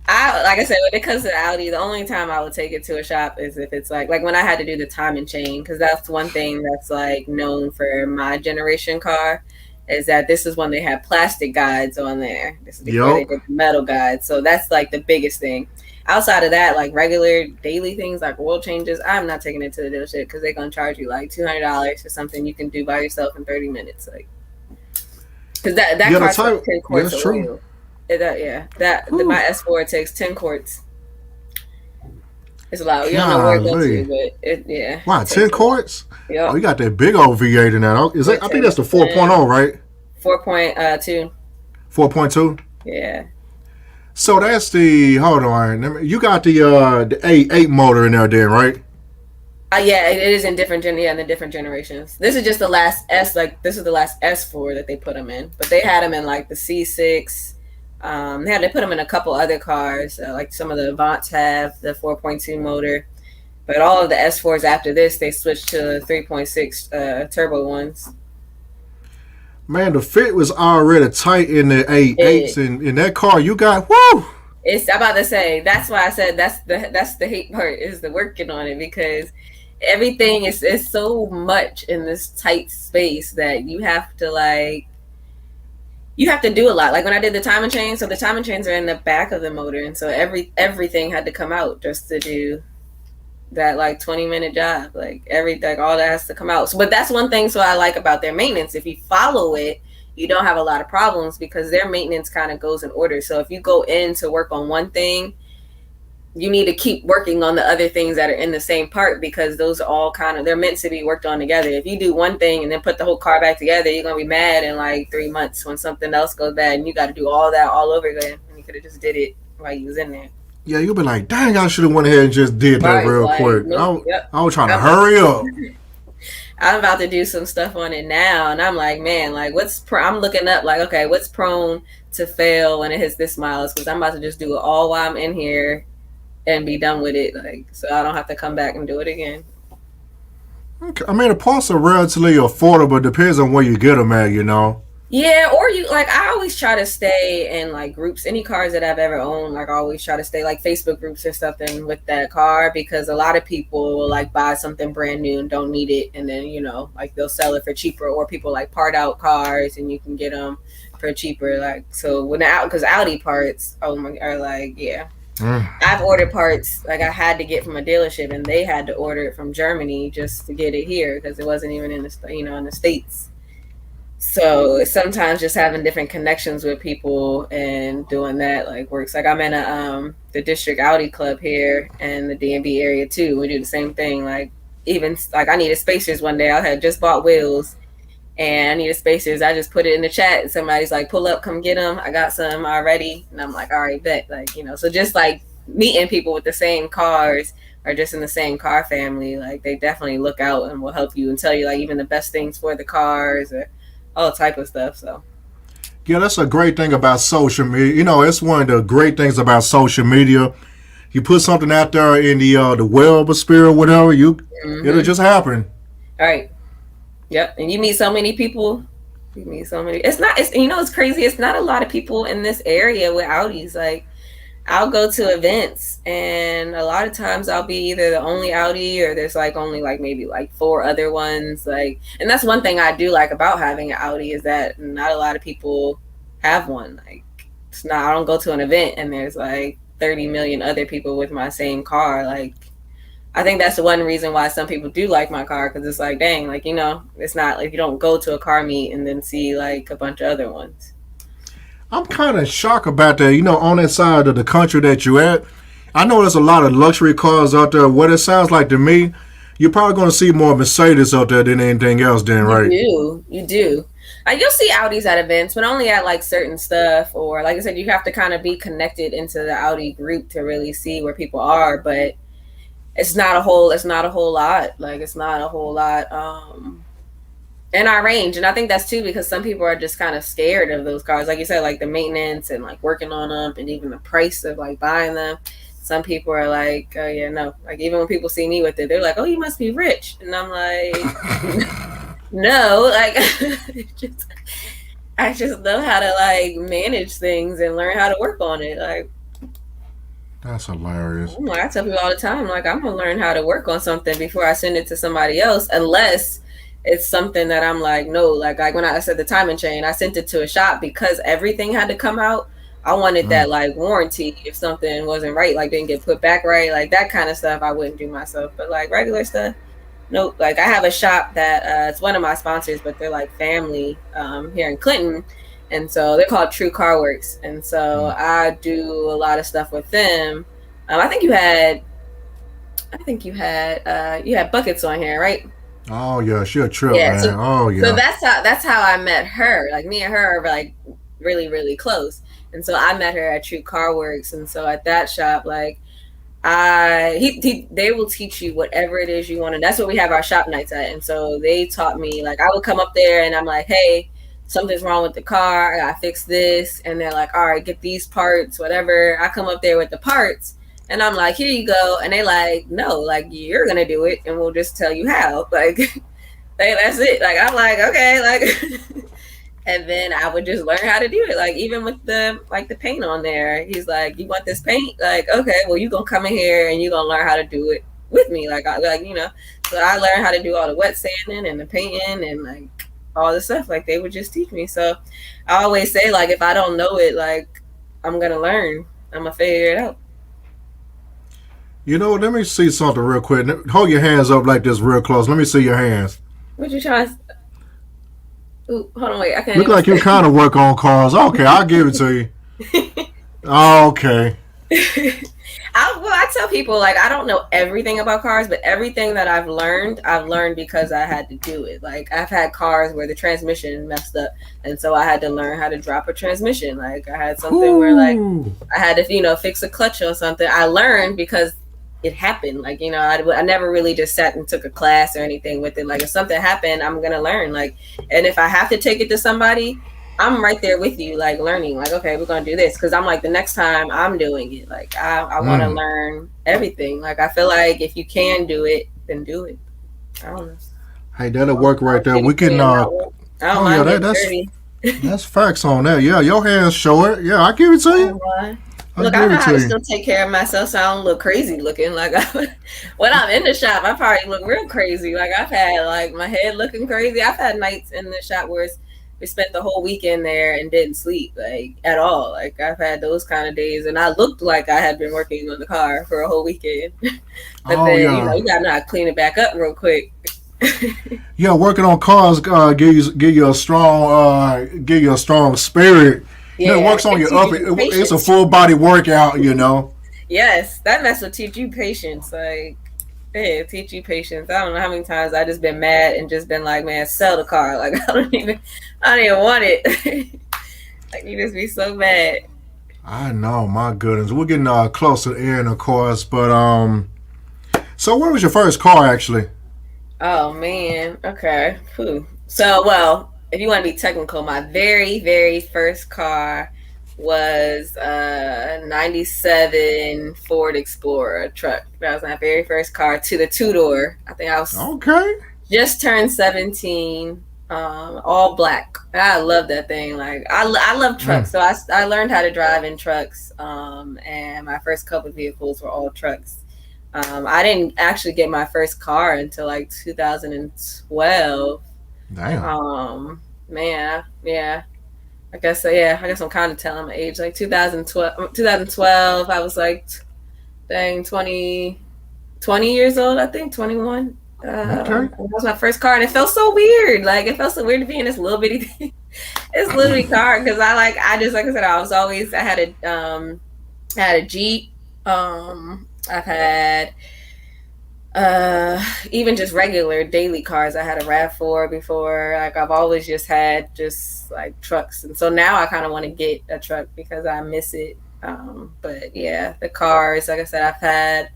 Speaker 2: I like I said, when it comes to Audi, the only time I would take it to a shop is if it's like when I had to do the time and chain, because that's one thing that's like known for my generation car, is that this is when they had plastic guides on there. This is before they
Speaker 1: Yup.
Speaker 2: did the metal guides, so that's like the biggest thing. Outside of that, like regular daily things like oil changes, I'm not taking it to the dealership because they're gonna charge you like $200 for something you can do by yourself in 30 minutes. Like, because that
Speaker 1: Yeah, the
Speaker 2: car takes
Speaker 1: type.
Speaker 2: 10
Speaker 1: Yeah,
Speaker 2: quarts
Speaker 1: that's
Speaker 2: of
Speaker 1: true.
Speaker 2: oil. That yeah, my
Speaker 1: Whew.
Speaker 2: S4 takes 10 quarts. It's a lot. You don't know where it goes to,
Speaker 1: Golly.
Speaker 2: but yeah,
Speaker 1: Wow,
Speaker 2: it
Speaker 1: 10
Speaker 2: takes a lot.
Speaker 1: quarts? Oh,
Speaker 2: Yep,
Speaker 1: you got that big old V8 in that. Is that?
Speaker 2: it
Speaker 1: I think that's
Speaker 2: takes
Speaker 1: the 4.0, right?
Speaker 2: 4.2.
Speaker 1: 4.2.
Speaker 2: Yeah.
Speaker 1: So that's the hold on. You got the eight motor in there, then, right?
Speaker 2: Yeah, it is in in the different generations. This is just the last S. Like this is the last S4 that they put them in, but they had them in like the C6. They put them in a couple other cars. Like some of the Avants have the 4.2 motor, but all of the S4s after this they switched to 3.6 turbo ones.
Speaker 1: Man, the fit was already tight in the eight eights
Speaker 2: It
Speaker 1: in that car. You got whoo.
Speaker 2: It's I'm about to say that's why I said that's the hate part is the working on it because everything is so much in this tight space that you have to do a lot. Like when I did the timing chain, so the timing chains are in the back of the motor, and so everything had to come out just to do that like 20-minute job. Like everything, all that has to come out. So, but that's one thing. So I like about their maintenance. If you follow it, you don't have a lot of problems because their maintenance kind of goes in order. So if you go in to work on one thing, you need to keep working on the other things that are in the same part because those are all kind of they're meant to be worked on together. If you do one thing and then put the whole car back together, you're gonna be mad in like 3 months when something else goes bad and you got to do all that all over again. And you could have just did it while you was in there.
Speaker 1: Yeah, you'll be like, dang, I should have went ahead and just did that
Speaker 2: Right,
Speaker 1: real
Speaker 2: like
Speaker 1: quick.
Speaker 2: nope, yep.
Speaker 1: I was trying to
Speaker 2: I'm about
Speaker 1: hurry up.
Speaker 2: I'm about to do some stuff on it now, and I'm like, man, like I'm looking up like, okay, what's prone to fail when it hits this miles? Because I'm about to just do it all while I'm in here and be done with it, like so I don't have to come back and do it again.
Speaker 1: Okay. I mean, the parts are relatively affordable. Depends on where you get them at, you know.
Speaker 2: Yeah, or you like I always try to stay in like groups. Any cars that I've ever owned, like I always try to stay like Facebook groups or something with that car because a lot of people will like buy something brand new and don't need it, and then like they'll sell it for cheaper, or people like part out cars and you can get them for cheaper. Like so when out because Audi parts, oh my, are like yeah.
Speaker 1: Mm.
Speaker 2: I've ordered parts like I had to get from a dealership, and they had to order it from Germany just to get it here because it wasn't even in the in the States. So sometimes just having different connections with people and doing that like works. Like I'm in the district Audi club here in the DMV area too. We do the same thing. Like even like I needed spacers one day. I had just bought wheels and I needed spacers. I just put it in the chat and somebody's like, pull up, come get them. I got some already. And I'm like, all right, bet. Like, so just like meeting people with the same cars or just in the same car family, like they definitely look out and will help you and tell you like even the best things for the cars or all type of stuff. So
Speaker 1: Yeah, that's a great thing about social media. You know, it's one of the great things about social media. You put something out there in the web sphere or whatever, it'll
Speaker 2: mm-hmm.
Speaker 1: just happen.
Speaker 2: All right. Yep. And you meet so many people. You meet so many. It's it's crazy. It's not a lot of people in this area with Audis. Like I'll go to events and a lot of times I'll be either the only Audi or there's like only like maybe like four other ones. Like, and that's one thing I do like about having an Audi is that not a lot of people have one. Like it's not, I don't go to an event and there's like 30 million other people with my same car. Like, I think that's the one reason why some people do like my car. Cause it's like, dang, like, it's not like you don't go to a car meet and then see like a bunch of other ones.
Speaker 1: I'm kind of shocked about that. You know, on that side of the country that you at, I know there's a lot of luxury cars out there. What it sounds like to me, you're probably going to see more Mercedes out there than anything else, then, right?
Speaker 2: You do. Like you'll see Audis at events, but only at like certain stuff, or like I said, you have to kind of be connected into the Audi group to really see where people are. But it's not a whole lot. Like it's not a whole lot. and our range. And I think that's too because some people are just kind of scared of those cars, like you said, like the maintenance and like working on them, and even the price of like buying them. Some people are like, oh yeah, no. Like even when people see me with it, they're like, oh, you must be rich, and I'm like, no, like just, I just know how to like manage things and learn how to work on it. Like
Speaker 1: That's hilarious.
Speaker 2: I tell people all the time, like I'm gonna learn how to work on something before I send it to somebody else, unless it's something that I'm like, no, like when I said the timing chain, I sent it to a shop because everything had to come out. I wanted
Speaker 1: Mm.
Speaker 2: that like warranty if something wasn't right, like didn't get put back right, like that kind of stuff I wouldn't do myself. But like regular stuff, nope. Like I have a shop that it's one of my sponsors, but they're like family here in Clinton, and so they're called True Car Works, and so
Speaker 1: Mm.
Speaker 2: I do a lot of stuff with them. I think you had, you had buckets on here, right?
Speaker 1: Oh yeah, she a trip,
Speaker 2: Yeah.
Speaker 1: man. Oh
Speaker 2: So
Speaker 1: yeah.
Speaker 2: that's how I met her. Like me and her are like really really close, and so I met her at True Car Works, and so at that shop, like they will teach you whatever it is you want, and that's what we have our shop nights at. And so they taught me, like I would come up there and I'm like, hey, something's wrong with the car, I gotta fix this, and they're like, all right, get these parts, whatever. I come up there with the parts, and I'm like, here you go, and they like, no, like you're gonna do it, and we'll just tell you how, like that's it. Like I'm like, okay, like and then I would just learn how to do it. Like even with the paint on there, he's like, "You want this paint?" Like, okay, well you gonna come in here and you gonna learn how to do it with me. Like so I learned how to do all the wet sanding and the painting and like all the stuff. Like they would just teach me. So I always say like if I don't know it, like I'm gonna learn. I'm gonna figure it out.
Speaker 1: You know, let me see something real quick. Hold your hands up like this real close. Let me see your hands.
Speaker 2: What you trying? Ooh, hold on, wait. I can't
Speaker 1: Look
Speaker 2: even
Speaker 1: like you kind of work on cars. Okay, I'll give it to you.
Speaker 2: say.
Speaker 1: Oh, okay.
Speaker 2: I tell people like I don't know everything about cars, but everything that I've learned because I had to do it. Like I've had cars where the transmission messed up, and so I had to learn how to drop a transmission. Like I had something where like
Speaker 1: Ooh.
Speaker 2: I had to fix a clutch or something. I learned because it happened. Like I never really just sat and took a class or anything with it. Like if something happened, I'm gonna learn. Like, and if I have to take it to somebody, I'm right there with you, like learning, like, okay, we're gonna do this. Cause I'm like, the next time I'm doing it, like I wanna
Speaker 1: Mm.
Speaker 2: learn everything. Like I feel like if you can do it, then do it. I don't know.
Speaker 1: Hey, that'll
Speaker 2: I don't
Speaker 1: work right
Speaker 2: mind
Speaker 1: there. We
Speaker 2: getting
Speaker 1: can.
Speaker 2: clean, I don't
Speaker 1: Oh yeah,
Speaker 2: mind getting
Speaker 1: that's
Speaker 2: dirty.
Speaker 1: that's facts on that. Yeah, your hands show it. Yeah, I give it to
Speaker 2: I
Speaker 1: you.
Speaker 2: don't mind.
Speaker 1: I
Speaker 2: Look, I
Speaker 1: give
Speaker 2: know
Speaker 1: it
Speaker 2: how
Speaker 1: to
Speaker 2: to
Speaker 1: you.
Speaker 2: still take care of myself so I don't look crazy looking. Like when I'm in the shop, I probably look real crazy. Like I've had like my head looking crazy. I've had nights in the shop where we spent the whole weekend there and didn't sleep like at all. Like I've had those kind of days, and I looked like I had been working on the car for a whole weekend. But
Speaker 1: Oh
Speaker 2: then
Speaker 1: yeah,
Speaker 2: you gotta know how to clean it back up real quick.
Speaker 1: yeah. Working on cars give you a strong spirit. You know, it
Speaker 2: Yeah,
Speaker 1: works on
Speaker 2: it
Speaker 1: your
Speaker 2: teaches
Speaker 1: upper.
Speaker 2: you
Speaker 1: It's a
Speaker 2: patience.
Speaker 1: full body workout. You know.
Speaker 2: Yes, that mess will teach you patience. Like, hey, teach you patience. I don't know how many times I just been mad and just been like, man, sell the car. Like, I don't even want it. Like, you just be so mad.
Speaker 1: I know, my goodness. We're getting close to the end, of course. But so what was your first car actually?
Speaker 2: Oh man. Okay. Whew. So, well, if you want to be technical, my very, very first car was a 97 Ford Explorer truck. That was my very first car, to the two door. I think I was
Speaker 1: Okay.
Speaker 2: just turned 17, all black. I love that thing. Like I love
Speaker 1: Mm.
Speaker 2: trucks, so I learned how to drive in trucks, and my first couple of vehicles were all trucks. I didn't actually get my first car until like 2012.
Speaker 1: Damn.
Speaker 2: Man, yeah, I guess so. Yeah, I guess I'm kind of telling my age. Like 2012, I was like, dang, 20 years old, I think, 21.
Speaker 1: Okay.
Speaker 2: That was my first car, and it felt so weird. Like it felt so weird to be in this little bitty, this little bitty car, because I just, like I said, I had a Jeep. I've had even just regular daily cars. I had a Rav4 before. Like I've always just had just like trucks, and so now I kind of want to get a truck because I miss it. But yeah, the cars, like I said, I've had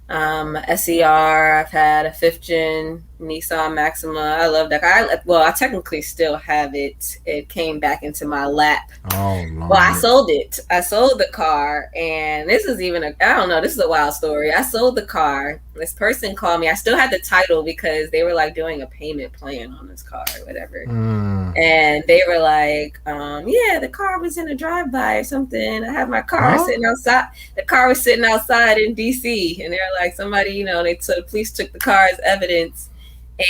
Speaker 2: SER. I've had a fifth gen Nissan Maxima. I love that car. I technically still have it. It came back into my lap.
Speaker 1: Oh
Speaker 2: Well, I
Speaker 1: Lord.
Speaker 2: sold it. I sold the car, and this is I don't know, this is a wild story. I sold the car. This person called me. I still had the title because they were like doing a payment plan on this car or whatever. And they were like, yeah, the car was in a drive-by or something. I have my car sitting outside. The car was sitting outside in DC. And they're like, somebody, so the police took the car as evidence.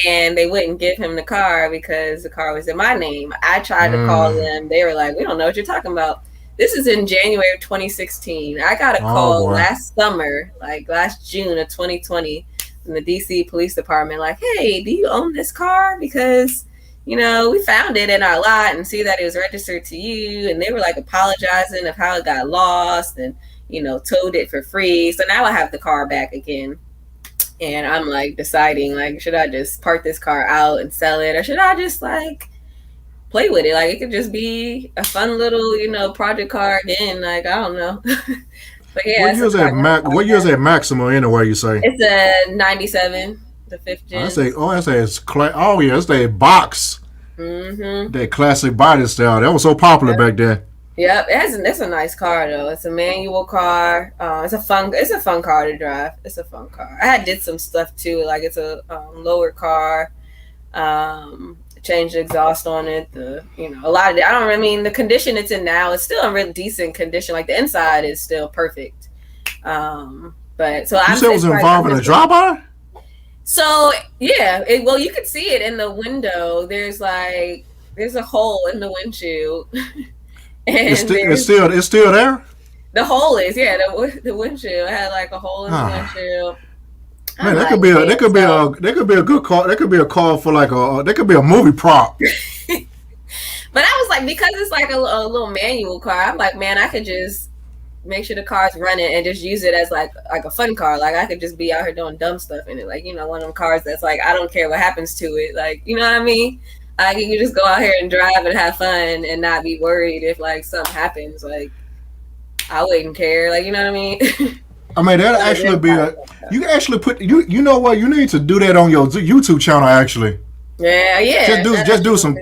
Speaker 2: And they wouldn't give him the car because the car was in my name. I tried to call them. They were like, we don't know what you're talking about. This is in January of 2016. I got a call last summer, like last June of 2020, from the DC Police Department, like, hey, do you own this car? Because, we found it in our lot and see that it was registered to you. And they were like apologizing of how it got lost and, towed it for free. So now I have the car back again. And I'm like deciding, like, should I just park this car out and sell it, or should I just like play with it? Like, it could just be a fun little, project car again. Like, I don't know. But yeah,
Speaker 1: what year is that Maxima anyway? You say
Speaker 2: it's a '97, the 5th gen.
Speaker 1: It's a box. That classic body style that was so popular back then.
Speaker 2: Yep, it's a nice car though. It's a manual car. It's a fun car to drive. It's a fun car. I did some stuff too. Like, it's a lower car. Changed the exhaust on it. A lot of it. The condition it's in now is still in really decent condition. Like, the inside is still perfect. But so
Speaker 1: you said it was involving a drive-by.
Speaker 2: So yeah, you could see it in the window. There's a hole in the windshield.
Speaker 1: It's still there.
Speaker 2: The hole is the windshield had like a hole in the windshield.
Speaker 1: Man, that could be a good car. That could be a car for that could be a movie prop.
Speaker 2: But I was like, because it's like a little manual car, I'm like, man, I could just make sure the car's running and just use it as like a fun car. Like, I could just be out here doing dumb stuff in it. Like, one of them cars that's like, I don't care what happens to it. Like, you know what I mean? Like, you can just go out here and drive and have fun and not be worried if like something happens. Like, I wouldn't care. Like, you know what I mean?
Speaker 1: That'll actually be you can actually put you know what, you need to do that on your YouTube channel actually.
Speaker 2: Yeah.
Speaker 1: Just do some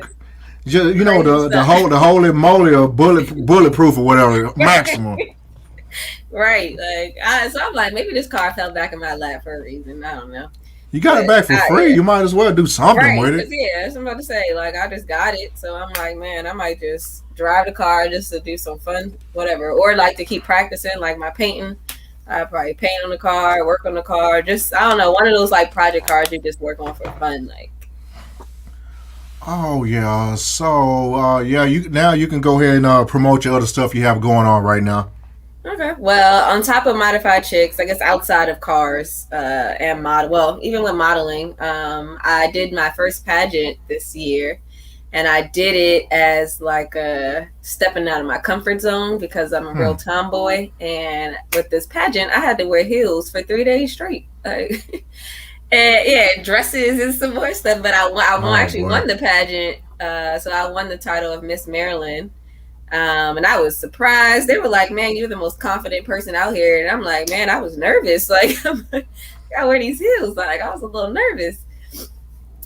Speaker 1: the holy moly of bulletproof or whatever maximum.
Speaker 2: Right. Like, so I'm like, maybe this car fell back in my lap for a reason. I don't know.
Speaker 1: You got it back for free. You might as well do something with it.
Speaker 2: Yeah, that's what I'm about to say. Like, I just got it, so I'm like, man, I might just drive the car just to do some fun, whatever, or like to keep practicing, like my painting. I probably paint on the car, work on the car. Just, I don't know, one of those like project cars you just work on for fun, like.
Speaker 1: Oh yeah. So you can go ahead and promote your other stuff you have going on right now.
Speaker 2: Okay. Well, on top of Modified Chicks, I guess outside of cars and even with modeling, I did my first pageant this year, and I did it as like a stepping out of my comfort zone because I'm a real tomboy. And with this pageant, I had to wear heels for 3 days straight. And dresses and some more stuff. But I won the pageant, so I won the title of Miss Maryland. And I was surprised. They were like, man, you're the most confident person out here. And I'm like, man, I was nervous. Like, I wear these heels. Like, I was a little nervous.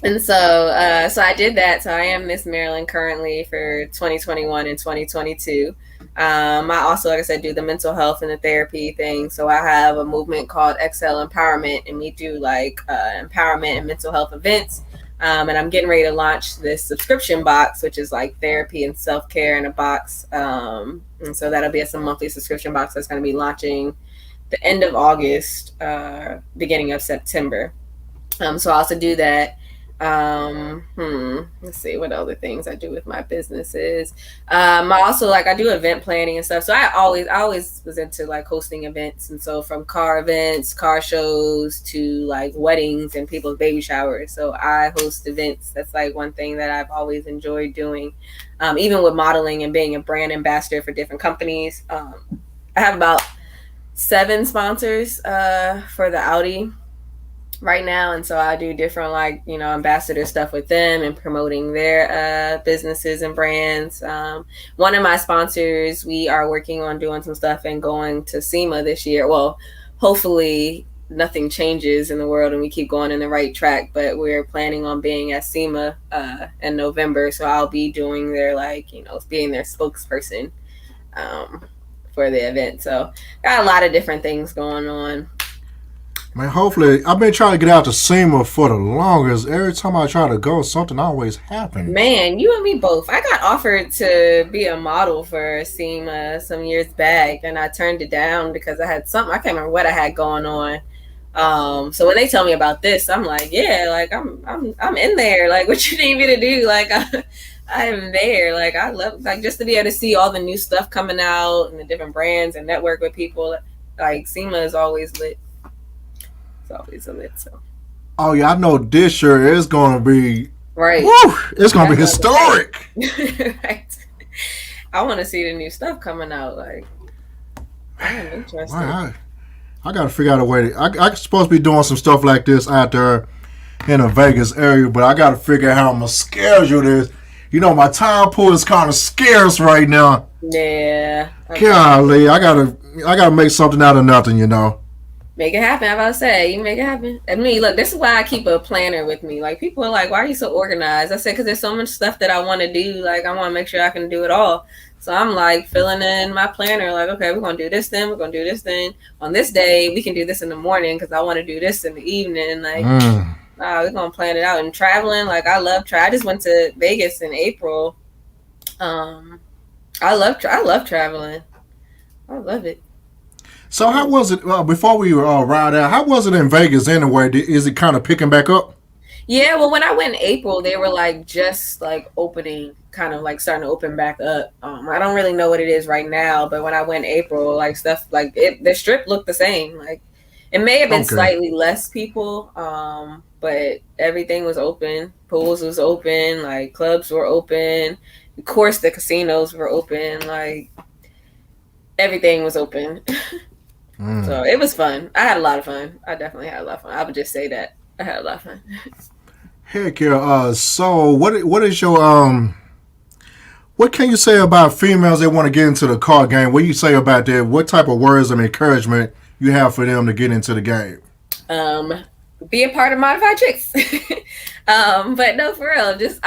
Speaker 2: And so I did that. So I am Miss Maryland currently for 2021 and 2022. I also, like I said, do the mental health and the therapy thing. So I have a movement called XL Empowerment, and we do like empowerment and mental health events. And I'm getting ready to launch this subscription box, which is like therapy and self-care in a box. And so that'll be a monthly subscription box that's going to be launching the end of August, beginning of September. So I also do that. Let's see what other things I do with my businesses. I also I do event planning and stuff. So I always was into like hosting events, and so from car events, car shows to like weddings and people's baby showers. So I host events. That's like one thing that I've always enjoyed doing. Even with modeling and being a brand ambassador for different companies. I have about 7 sponsors for the Audi right now, and so I do different ambassador stuff with them and promoting their businesses and brands. One of my sponsors, we are working on doing some stuff and going to SEMA this year. Well, hopefully nothing changes in the world and we keep going in the right track. But we're planning on being at SEMA in November, so I'll be doing their being their spokesperson for the event. So got a lot of different things going on.
Speaker 1: Man, hopefully, I've been trying to get out to SEMA for the longest. Every time I try to go, something always happens.
Speaker 2: Man, you and me both. I got offered to be a model for SEMA some years back, and I turned it down because I had something. I can't remember what I had going on. So when they tell me about this, I'm like, yeah, like I'm in there. Like, what you need me to do? Like, I'm there. Like, I love just to be able to see all the new stuff coming out and the different brands and network with people. Like, SEMA is always lit. It's always a lit. So.
Speaker 1: Oh yeah, I know this year is gonna be
Speaker 2: right.
Speaker 1: Woo, it's gonna be historic.
Speaker 2: Right. I want to see the new stuff coming out. Like, I'm interested.
Speaker 1: I gotta figure out a way. I'm supposed to be doing some stuff like this out there in the Vegas area, but I gotta figure out how I'm gonna schedule this. You know, my time pool is kind of scarce right now.
Speaker 2: Yeah.
Speaker 1: Okay. Golly, I gotta make something out of nothing. You know.
Speaker 2: Make it happen. I'm about to say, you make it happen. And me, look, this is why I keep a planner with me. Like, people are like, why are you so organized? I said, because there's so much stuff that I want to do. Like, I want to make sure I can do it all. So I'm like filling in my planner. Like, okay, we're going to do this then. We're going to do this then. On this day, we can do this in the morning because I want to do this in the evening. Like, we're going to plan it out. And traveling, like, I love I just went to Vegas in April. I love traveling. I love it.
Speaker 1: So how was it before we ride out? How was it in Vegas anyway? Is it kind of picking back up?
Speaker 2: Yeah, well, when I went in April, they were like just like opening, kind of like starting to open back up. I don't really know what it is right now, but when I went in April, like stuff like the strip looked the same. Like it may have been slightly less people, but everything was open. Pools was open, like clubs were open. Of course, the casinos were open. Like everything was open. So it was fun. I had a lot of fun. I definitely had a lot of fun. I would just say that I had a lot of fun.
Speaker 1: Heck yeah. So what is your what can you say about females that want to get into the car game? What do you say about that? What type of words of encouragement you have for them to get into the game?
Speaker 2: Be a part of Modified Chicks. But no, for real, just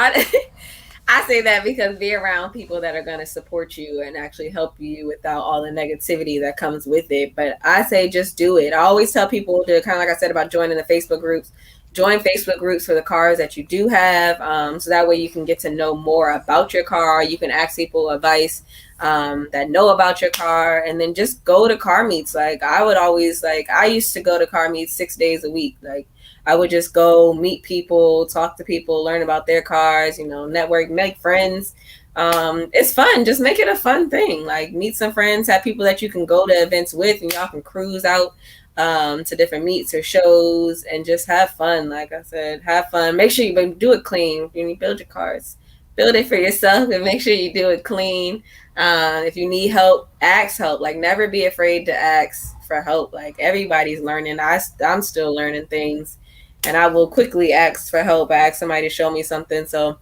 Speaker 2: I say that because be around people that are going to support you and actually help you without all the negativity that comes with it. But I say just do it. I always tell people to kind of, like I said about joining the Facebook groups, join Facebook groups for the cars that you do have. So that way you can get to know more about your car. You can ask people advice that know about your car, and then just go to car meets. Like I used to go to car meets 6 days a week. Like I would just go meet people, talk to people, learn about their cars, network, make friends. It's fun. Just make it a fun thing. Like meet some friends, have people that you can go to events with, and y'all can cruise out to different meets or shows and just have fun. Like I said, have fun. Make sure you do it clean. When you build your cars, build it for yourself and make sure you do it clean. If you need help, ask help. Like never be afraid to ask for help. Like everybody's learning. I'm still learning things. And I will quickly ask for help. I ask somebody to show me something. So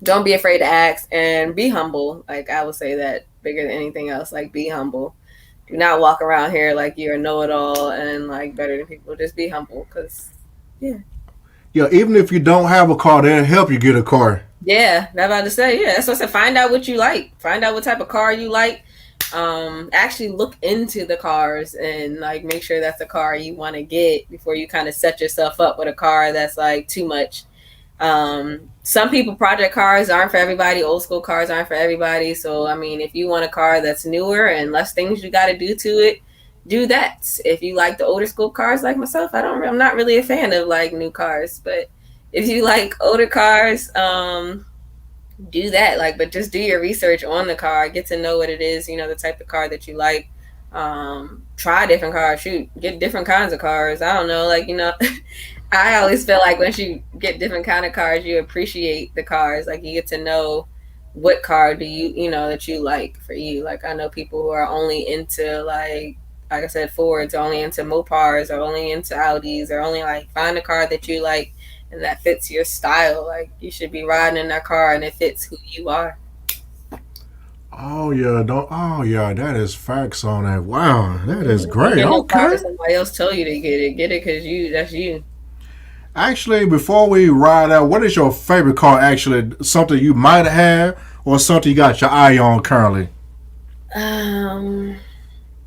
Speaker 2: don't be afraid to ask and be humble. Like I would say that bigger than anything else, like be humble. Do not walk around here like you're a know-it-all and like better than people. Just be humble because, yeah.
Speaker 1: Yeah, even if you don't have a car, they'll help you get a car.
Speaker 2: Yeah, I'm about to say, yeah. That's what I said. Find out what you like. Find out what type of car you like. Actually look into the cars and like make sure that's the car you want to get before you kind of set yourself up with a car that's like too much. Some people, project cars aren't for everybody. Old school cars aren't for everybody. So I mean, if you want a car that's newer and less things you got to do to it, do that. If you like the older school cars like myself, I'm not really a fan of like new cars, but if you like older cars, do that. Like, but just do your research on the car, get to know what it is, the type of car that you like. Try different cars, get different kinds of cars. I don't know, like, I always feel like once you get different kind of cars, you appreciate the cars. Like you get to know what car do you that you like for you. Like I know people who are only into like I said, Fords, or only into Mopars, or only into Audis, or only like find a car that you like and that fits your style. Like you should be riding in that car and it fits who you are.
Speaker 1: Oh yeah, don't. Oh yeah, that is facts on that. Wow, that is
Speaker 2: You
Speaker 1: great.
Speaker 2: get no car
Speaker 1: Okay.
Speaker 2: because somebody else told you to get it. Get it because that's you.
Speaker 1: Actually, before we ride out, what is your favorite car? Actually, something you might have, or something you got your eye on currently?
Speaker 2: Um,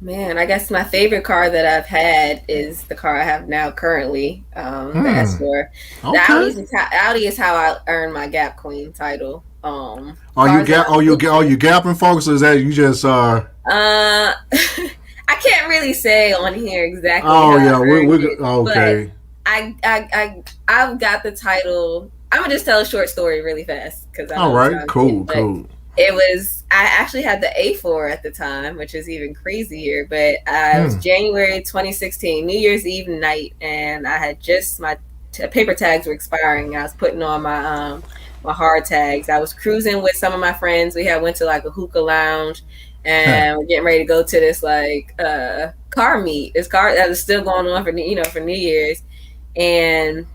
Speaker 2: Man, I guess my favorite car that I've had is the car I have now currently, the
Speaker 1: Hmm.
Speaker 2: S4. The
Speaker 1: Okay.
Speaker 2: Audi is how I earned my Gap Queen title.
Speaker 1: Are you
Speaker 2: Cars that
Speaker 1: gap?
Speaker 2: I'm
Speaker 1: Are
Speaker 2: looking.
Speaker 1: you gapping folks? Or is that you just
Speaker 2: I can't really say on here exactly
Speaker 1: Oh
Speaker 2: how I
Speaker 1: yeah,
Speaker 2: earned it, but
Speaker 1: okay.
Speaker 2: I've got the title. I'm gonna just tell a short story really fast because I
Speaker 1: All
Speaker 2: know
Speaker 1: right.
Speaker 2: time's getting.
Speaker 1: Cool.
Speaker 2: But
Speaker 1: Cool.
Speaker 2: it was I actually had the A4 at the time, which is even crazier. But it was
Speaker 1: Hmm.
Speaker 2: January 2016, New Year's Eve night, and I had just my paper tags were expiring. I was putting on my hard tags. I was cruising with some of my friends. We had went to like a hookah lounge, and we're getting ready to go to this like car meet. This car that was still going on for for New Year's, and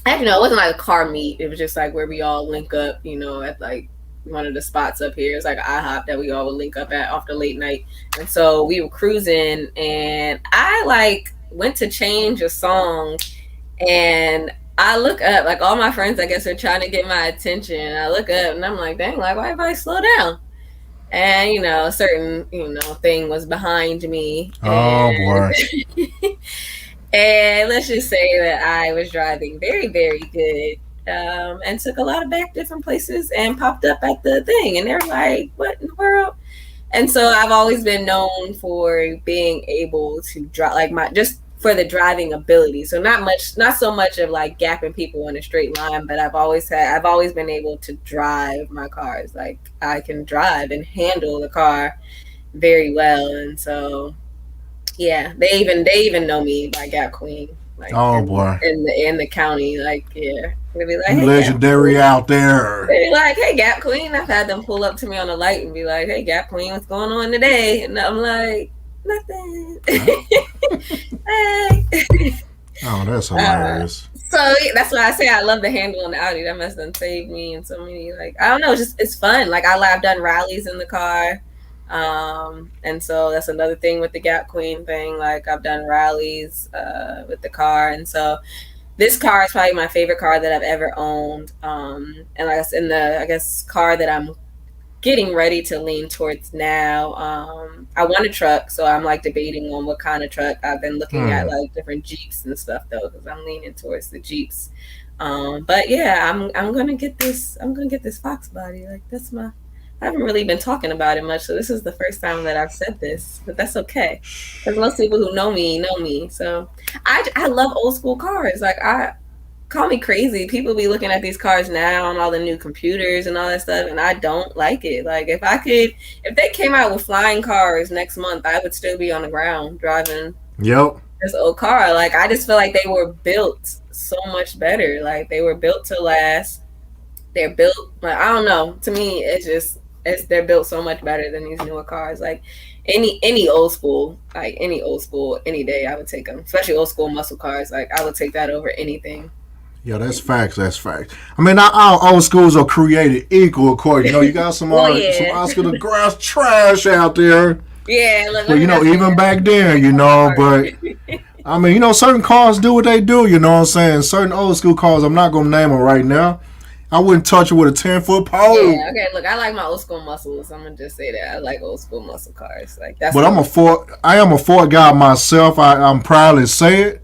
Speaker 2: actually no, it wasn't like a car meet. It was just like where we all link up, at like one of the spots up here. It's like IHOP that we all would link up at after late night. And so we were cruising, and I like went to change a song, and I look up, like all my friends, I guess, are trying to get my attention. I look up and I'm like, dang, like why everybody slow down? And a certain thing was behind me,
Speaker 1: Oh
Speaker 2: and
Speaker 1: boy.
Speaker 2: and let's just say that I was driving very, very good, and took a lot of back different places and popped up at the thing. And they're like, what in the world? And so I've always been known for being able to drive, like just for the driving ability. So not so much of like gapping people in a straight line, but I've always been able to drive my cars. Like I can drive and handle the car very well. And so yeah, they even know me by Gap Queen, like
Speaker 1: Oh
Speaker 2: in
Speaker 1: boy.
Speaker 2: the county, like yeah, they'll be like,
Speaker 1: You
Speaker 2: hey Gap
Speaker 1: legendary
Speaker 2: Queen.
Speaker 1: out there.
Speaker 2: They be like, hey Gap Queen. I've had them pull up to me on the light and be like, hey Gap Queen, what's going on today? And I'm like, nothing.
Speaker 1: Oh,
Speaker 2: Hey.
Speaker 1: oh, that's
Speaker 2: uh,
Speaker 1: hilarious.
Speaker 2: so that's why I say I love the handle on the Audi. That must have saved me in so many, like I don't know, it's fun. Like I've done rallies in the car. And so that's another thing with the Gap Queen thing. Like I've done rallies with the car, and so this car is probably my favorite car that I've ever owned. And like I said, in the I guess car that I'm getting ready to lean towards now. I want a truck, so I'm like debating on what kind of truck. I've been looking at
Speaker 1: Hmm.
Speaker 2: like different Jeeps and stuff though, because I'm leaning towards the Jeeps. But yeah, I'm gonna get this. I'm gonna get this Fox body. Like that's my. I haven't really been talking about it much, so this is the first time that I've said this, but that's okay. Because most people who know me know me. So I love old school cars. Like I call me crazy. People be looking at these cars now and all the new computers and all that stuff, and I don't like it. Like if they came out with flying cars next month, I would still be on the ground driving
Speaker 1: Yep.
Speaker 2: this old car. Like I just feel like they were built so much better. Like they were built to last. They're built. Like I don't know. To me, they're built so much better than these newer cars. Like any old school, like any old school, any day I would take them. Especially old school muscle cars. Like I would take that over anything.
Speaker 1: Yeah, that's facts. That's facts. I mean, not all old schools are created equal. Of course, you got
Speaker 2: Well,
Speaker 1: some
Speaker 2: yeah.
Speaker 1: Oscar the Grouch trash out there.
Speaker 2: Yeah, look,
Speaker 1: But
Speaker 2: let me not say
Speaker 1: even
Speaker 2: that.
Speaker 1: back then, but
Speaker 2: Sorry.
Speaker 1: I mean, certain cars do what they do. You know what I'm saying? Certain old school cars, I'm not gonna name them right now. I wouldn't touch it with a 10-foot pole.
Speaker 2: Yeah, okay. Look, I like my old school muscles. I'm gonna just say that I like old school muscle cars. Like that's
Speaker 1: But
Speaker 2: the one.
Speaker 1: I am a Ford guy myself. I'm proudly say it.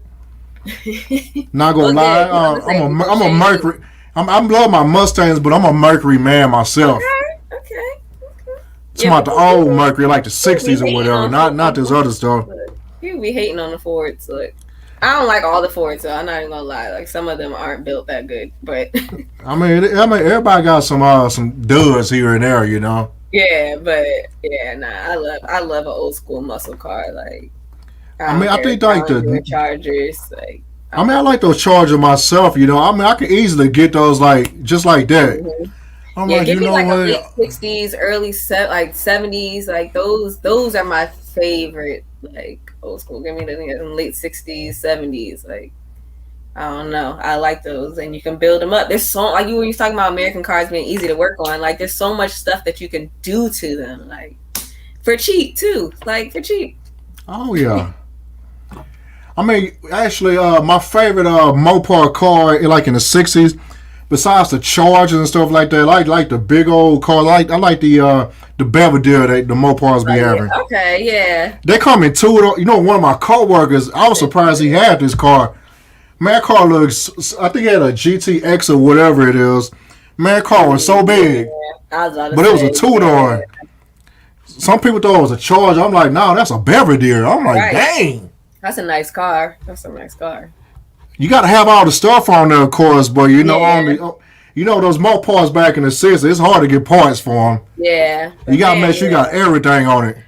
Speaker 1: Not gonna
Speaker 2: Well,
Speaker 1: lie.
Speaker 2: good. I'm gonna say we gonna
Speaker 1: I'm a
Speaker 2: shade you.
Speaker 1: Mercury. I love my Mustangs, but I'm a Mercury man myself.
Speaker 2: Okay, okay.
Speaker 1: It's
Speaker 2: Yeah,
Speaker 1: about
Speaker 2: but
Speaker 1: the old Mercury, like the
Speaker 2: people be
Speaker 1: '60s or
Speaker 2: hating
Speaker 1: whatever.
Speaker 2: on
Speaker 1: Not this other stuff.
Speaker 2: look, people be hating on the Fords. Look, I don't like all the Fords, so I'm not even gonna lie. Like some of them aren't built that good, but
Speaker 1: Everybody got some duds here and there.
Speaker 2: yeah, but yeah, nah. I love an old school muscle car. Like I
Speaker 1: I
Speaker 2: don't
Speaker 1: mean, I
Speaker 2: care,
Speaker 1: think like
Speaker 2: Challenger,
Speaker 1: the
Speaker 2: Chargers. Like
Speaker 1: I
Speaker 2: I'm
Speaker 1: mean, I
Speaker 2: with
Speaker 1: like those Chargers myself. I mean, I could easily get those like just like that.
Speaker 2: it.
Speaker 1: I'm
Speaker 2: Yeah,
Speaker 1: like,
Speaker 2: give
Speaker 1: you
Speaker 2: me
Speaker 1: know
Speaker 2: like a
Speaker 1: what?
Speaker 2: late 60s, like 70s, like those are my favorite, like old school. Give me the late 60s, 70s, like I don't know. I like those, and you can build them up. There's so like you were talking about American cars being easy to work on. Like there's so much stuff that you can do to them, like for cheap too. Like for cheap.
Speaker 1: Oh yeah. I mean, actually, my favorite Mopar car, like in the '60s, besides the Chargers and stuff like that, like the big old car. I like the Belvedere that the Mopars be having.
Speaker 2: Yeah. Okay, yeah.
Speaker 1: They come in two. You know, one of my coworkers, I was surprised he had this car. Man, that car looks. I think he had a GTX or whatever it is. Man, that car was so big,
Speaker 2: I was about to
Speaker 1: but it was
Speaker 2: say,
Speaker 1: a two-door. Some people thought it was a Charger. I'm like, no, that's a Belvedere. I'm like,
Speaker 2: Right.
Speaker 1: dang.
Speaker 2: That's a nice car. That's a nice car.
Speaker 1: You got to have all the stuff on there, of course, but you know,
Speaker 2: Yeah.
Speaker 1: you know those Mopars back in the '60s, it's hard to get parts for them.
Speaker 2: Yeah.
Speaker 1: You got to make sure you got everything on it.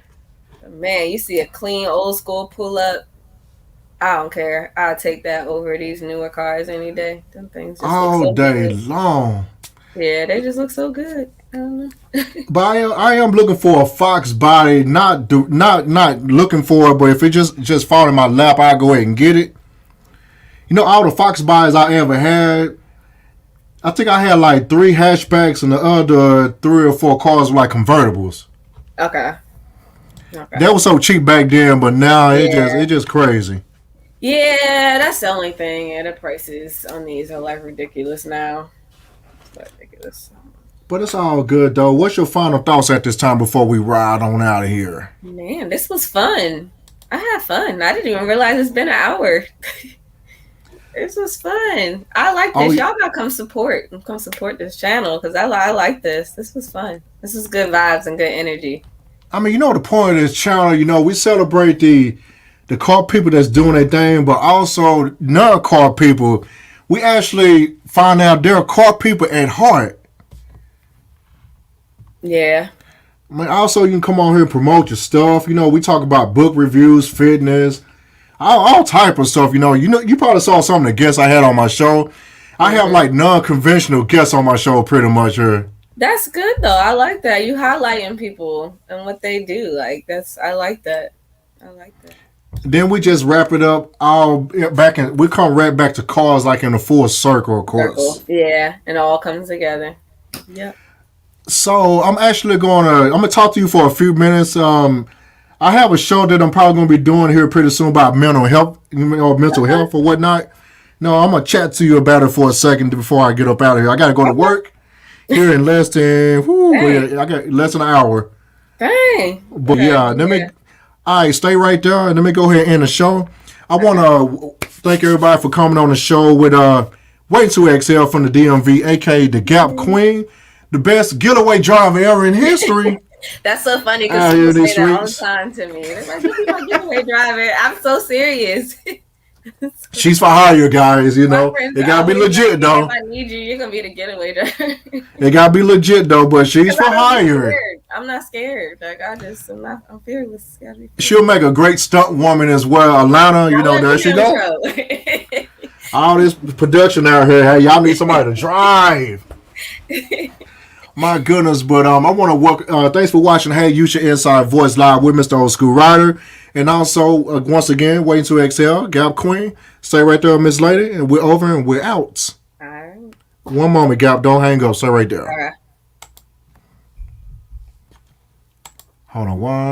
Speaker 2: Man, you see a clean old school pull up. I don't care. I'll take that over these newer cars any day. Them things just look
Speaker 1: All
Speaker 2: so
Speaker 1: day
Speaker 2: good.
Speaker 1: long.
Speaker 2: Yeah, they just look so good. I don't know.
Speaker 1: But I am looking for a Fox body, not looking for it, but if it just fall in my lap, I go ahead and get it. You know, all the Fox bodies I ever had, I think I had like 3 hatchbacks and the other 3 or 4 cars were like convertibles.
Speaker 2: Okay.
Speaker 1: That was so cheap back then, but now
Speaker 2: Yeah.
Speaker 1: it just crazy.
Speaker 2: Yeah, that's the only thing. Yeah, the prices on these are like ridiculous now. It's ridiculous.
Speaker 1: But it's all good though. What's your final thoughts at this time before we ride on out of here?
Speaker 2: Man, this was fun. I had fun. I didn't even realize it's been an hour. This was fun. I like this.
Speaker 1: Oh,
Speaker 2: Y'all gotta come support this channel because I like this. This was fun. This was good vibes and good energy.
Speaker 1: I mean, you know the point of this channel. You know we celebrate the car people that's doing their thing, but also non-car people. We actually find out they're car people at heart.
Speaker 2: Yeah.
Speaker 1: I mean, also you can come on here and promote your stuff. You know, we talk about book reviews, fitness, all type of stuff. You probably saw some of the guests I had on my show. I have like non-conventional guests on my show pretty much here.
Speaker 2: That's good though. I like that. You highlighting people and what they do. Like I like that. I like that.
Speaker 1: Then we just wrap it up all back in. We come right back to cars like in a full circle, of course.
Speaker 2: Circle. Yeah, and it all comes together. Yep.
Speaker 1: So I'm gonna talk to you for a few minutes. I have a show that I'm probably gonna be doing here pretty soon about mental health, mental health or whatnot. No, I'm gonna chat to you about it for a second before I get up out of here. I gotta go to work here in less than I got less than an hour.
Speaker 2: Dang.
Speaker 1: But
Speaker 2: Okay.
Speaker 1: yeah, all right, stay right there and let me go ahead and end the show. I want to thank everybody for coming on the show with Waiting to Exhale from the DMV, aka the Gap Queen, the best getaway driver ever in history.
Speaker 2: That's so funny
Speaker 1: Out
Speaker 2: because
Speaker 1: here
Speaker 2: people
Speaker 1: these
Speaker 2: say that all the
Speaker 1: streets.
Speaker 2: time to me. They're like, "You a getaway driver." I'm so serious.
Speaker 1: She's for hire, guys. You
Speaker 2: My
Speaker 1: know,
Speaker 2: friends
Speaker 1: it gotta be
Speaker 2: always
Speaker 1: legit
Speaker 2: say,
Speaker 1: though.
Speaker 2: if I need you, you're gonna be the getaway driver.
Speaker 1: It gotta be legit though. But she's
Speaker 2: 'Cause
Speaker 1: for
Speaker 2: I don't get
Speaker 1: hire.
Speaker 2: scared. I'm not scared. Like I'm fearless. Gotta be fearless.
Speaker 1: She'll make a great stunt woman as well. Atlanta, you know, there she go. All this production out here. Hey, y'all need somebody to drive. My goodness, but I want to welcome. Thanks for watching. Hey, use your inside voice live with Mister Old Skool Ryder, and also once again, Waiting to Exhale, Gap Queen. Stay right there, Miss Lady, and we're over and we're out.
Speaker 2: All right.
Speaker 1: One moment, Gap. Don't hang up. Stay right there.
Speaker 2: All right.
Speaker 1: Hold on. One.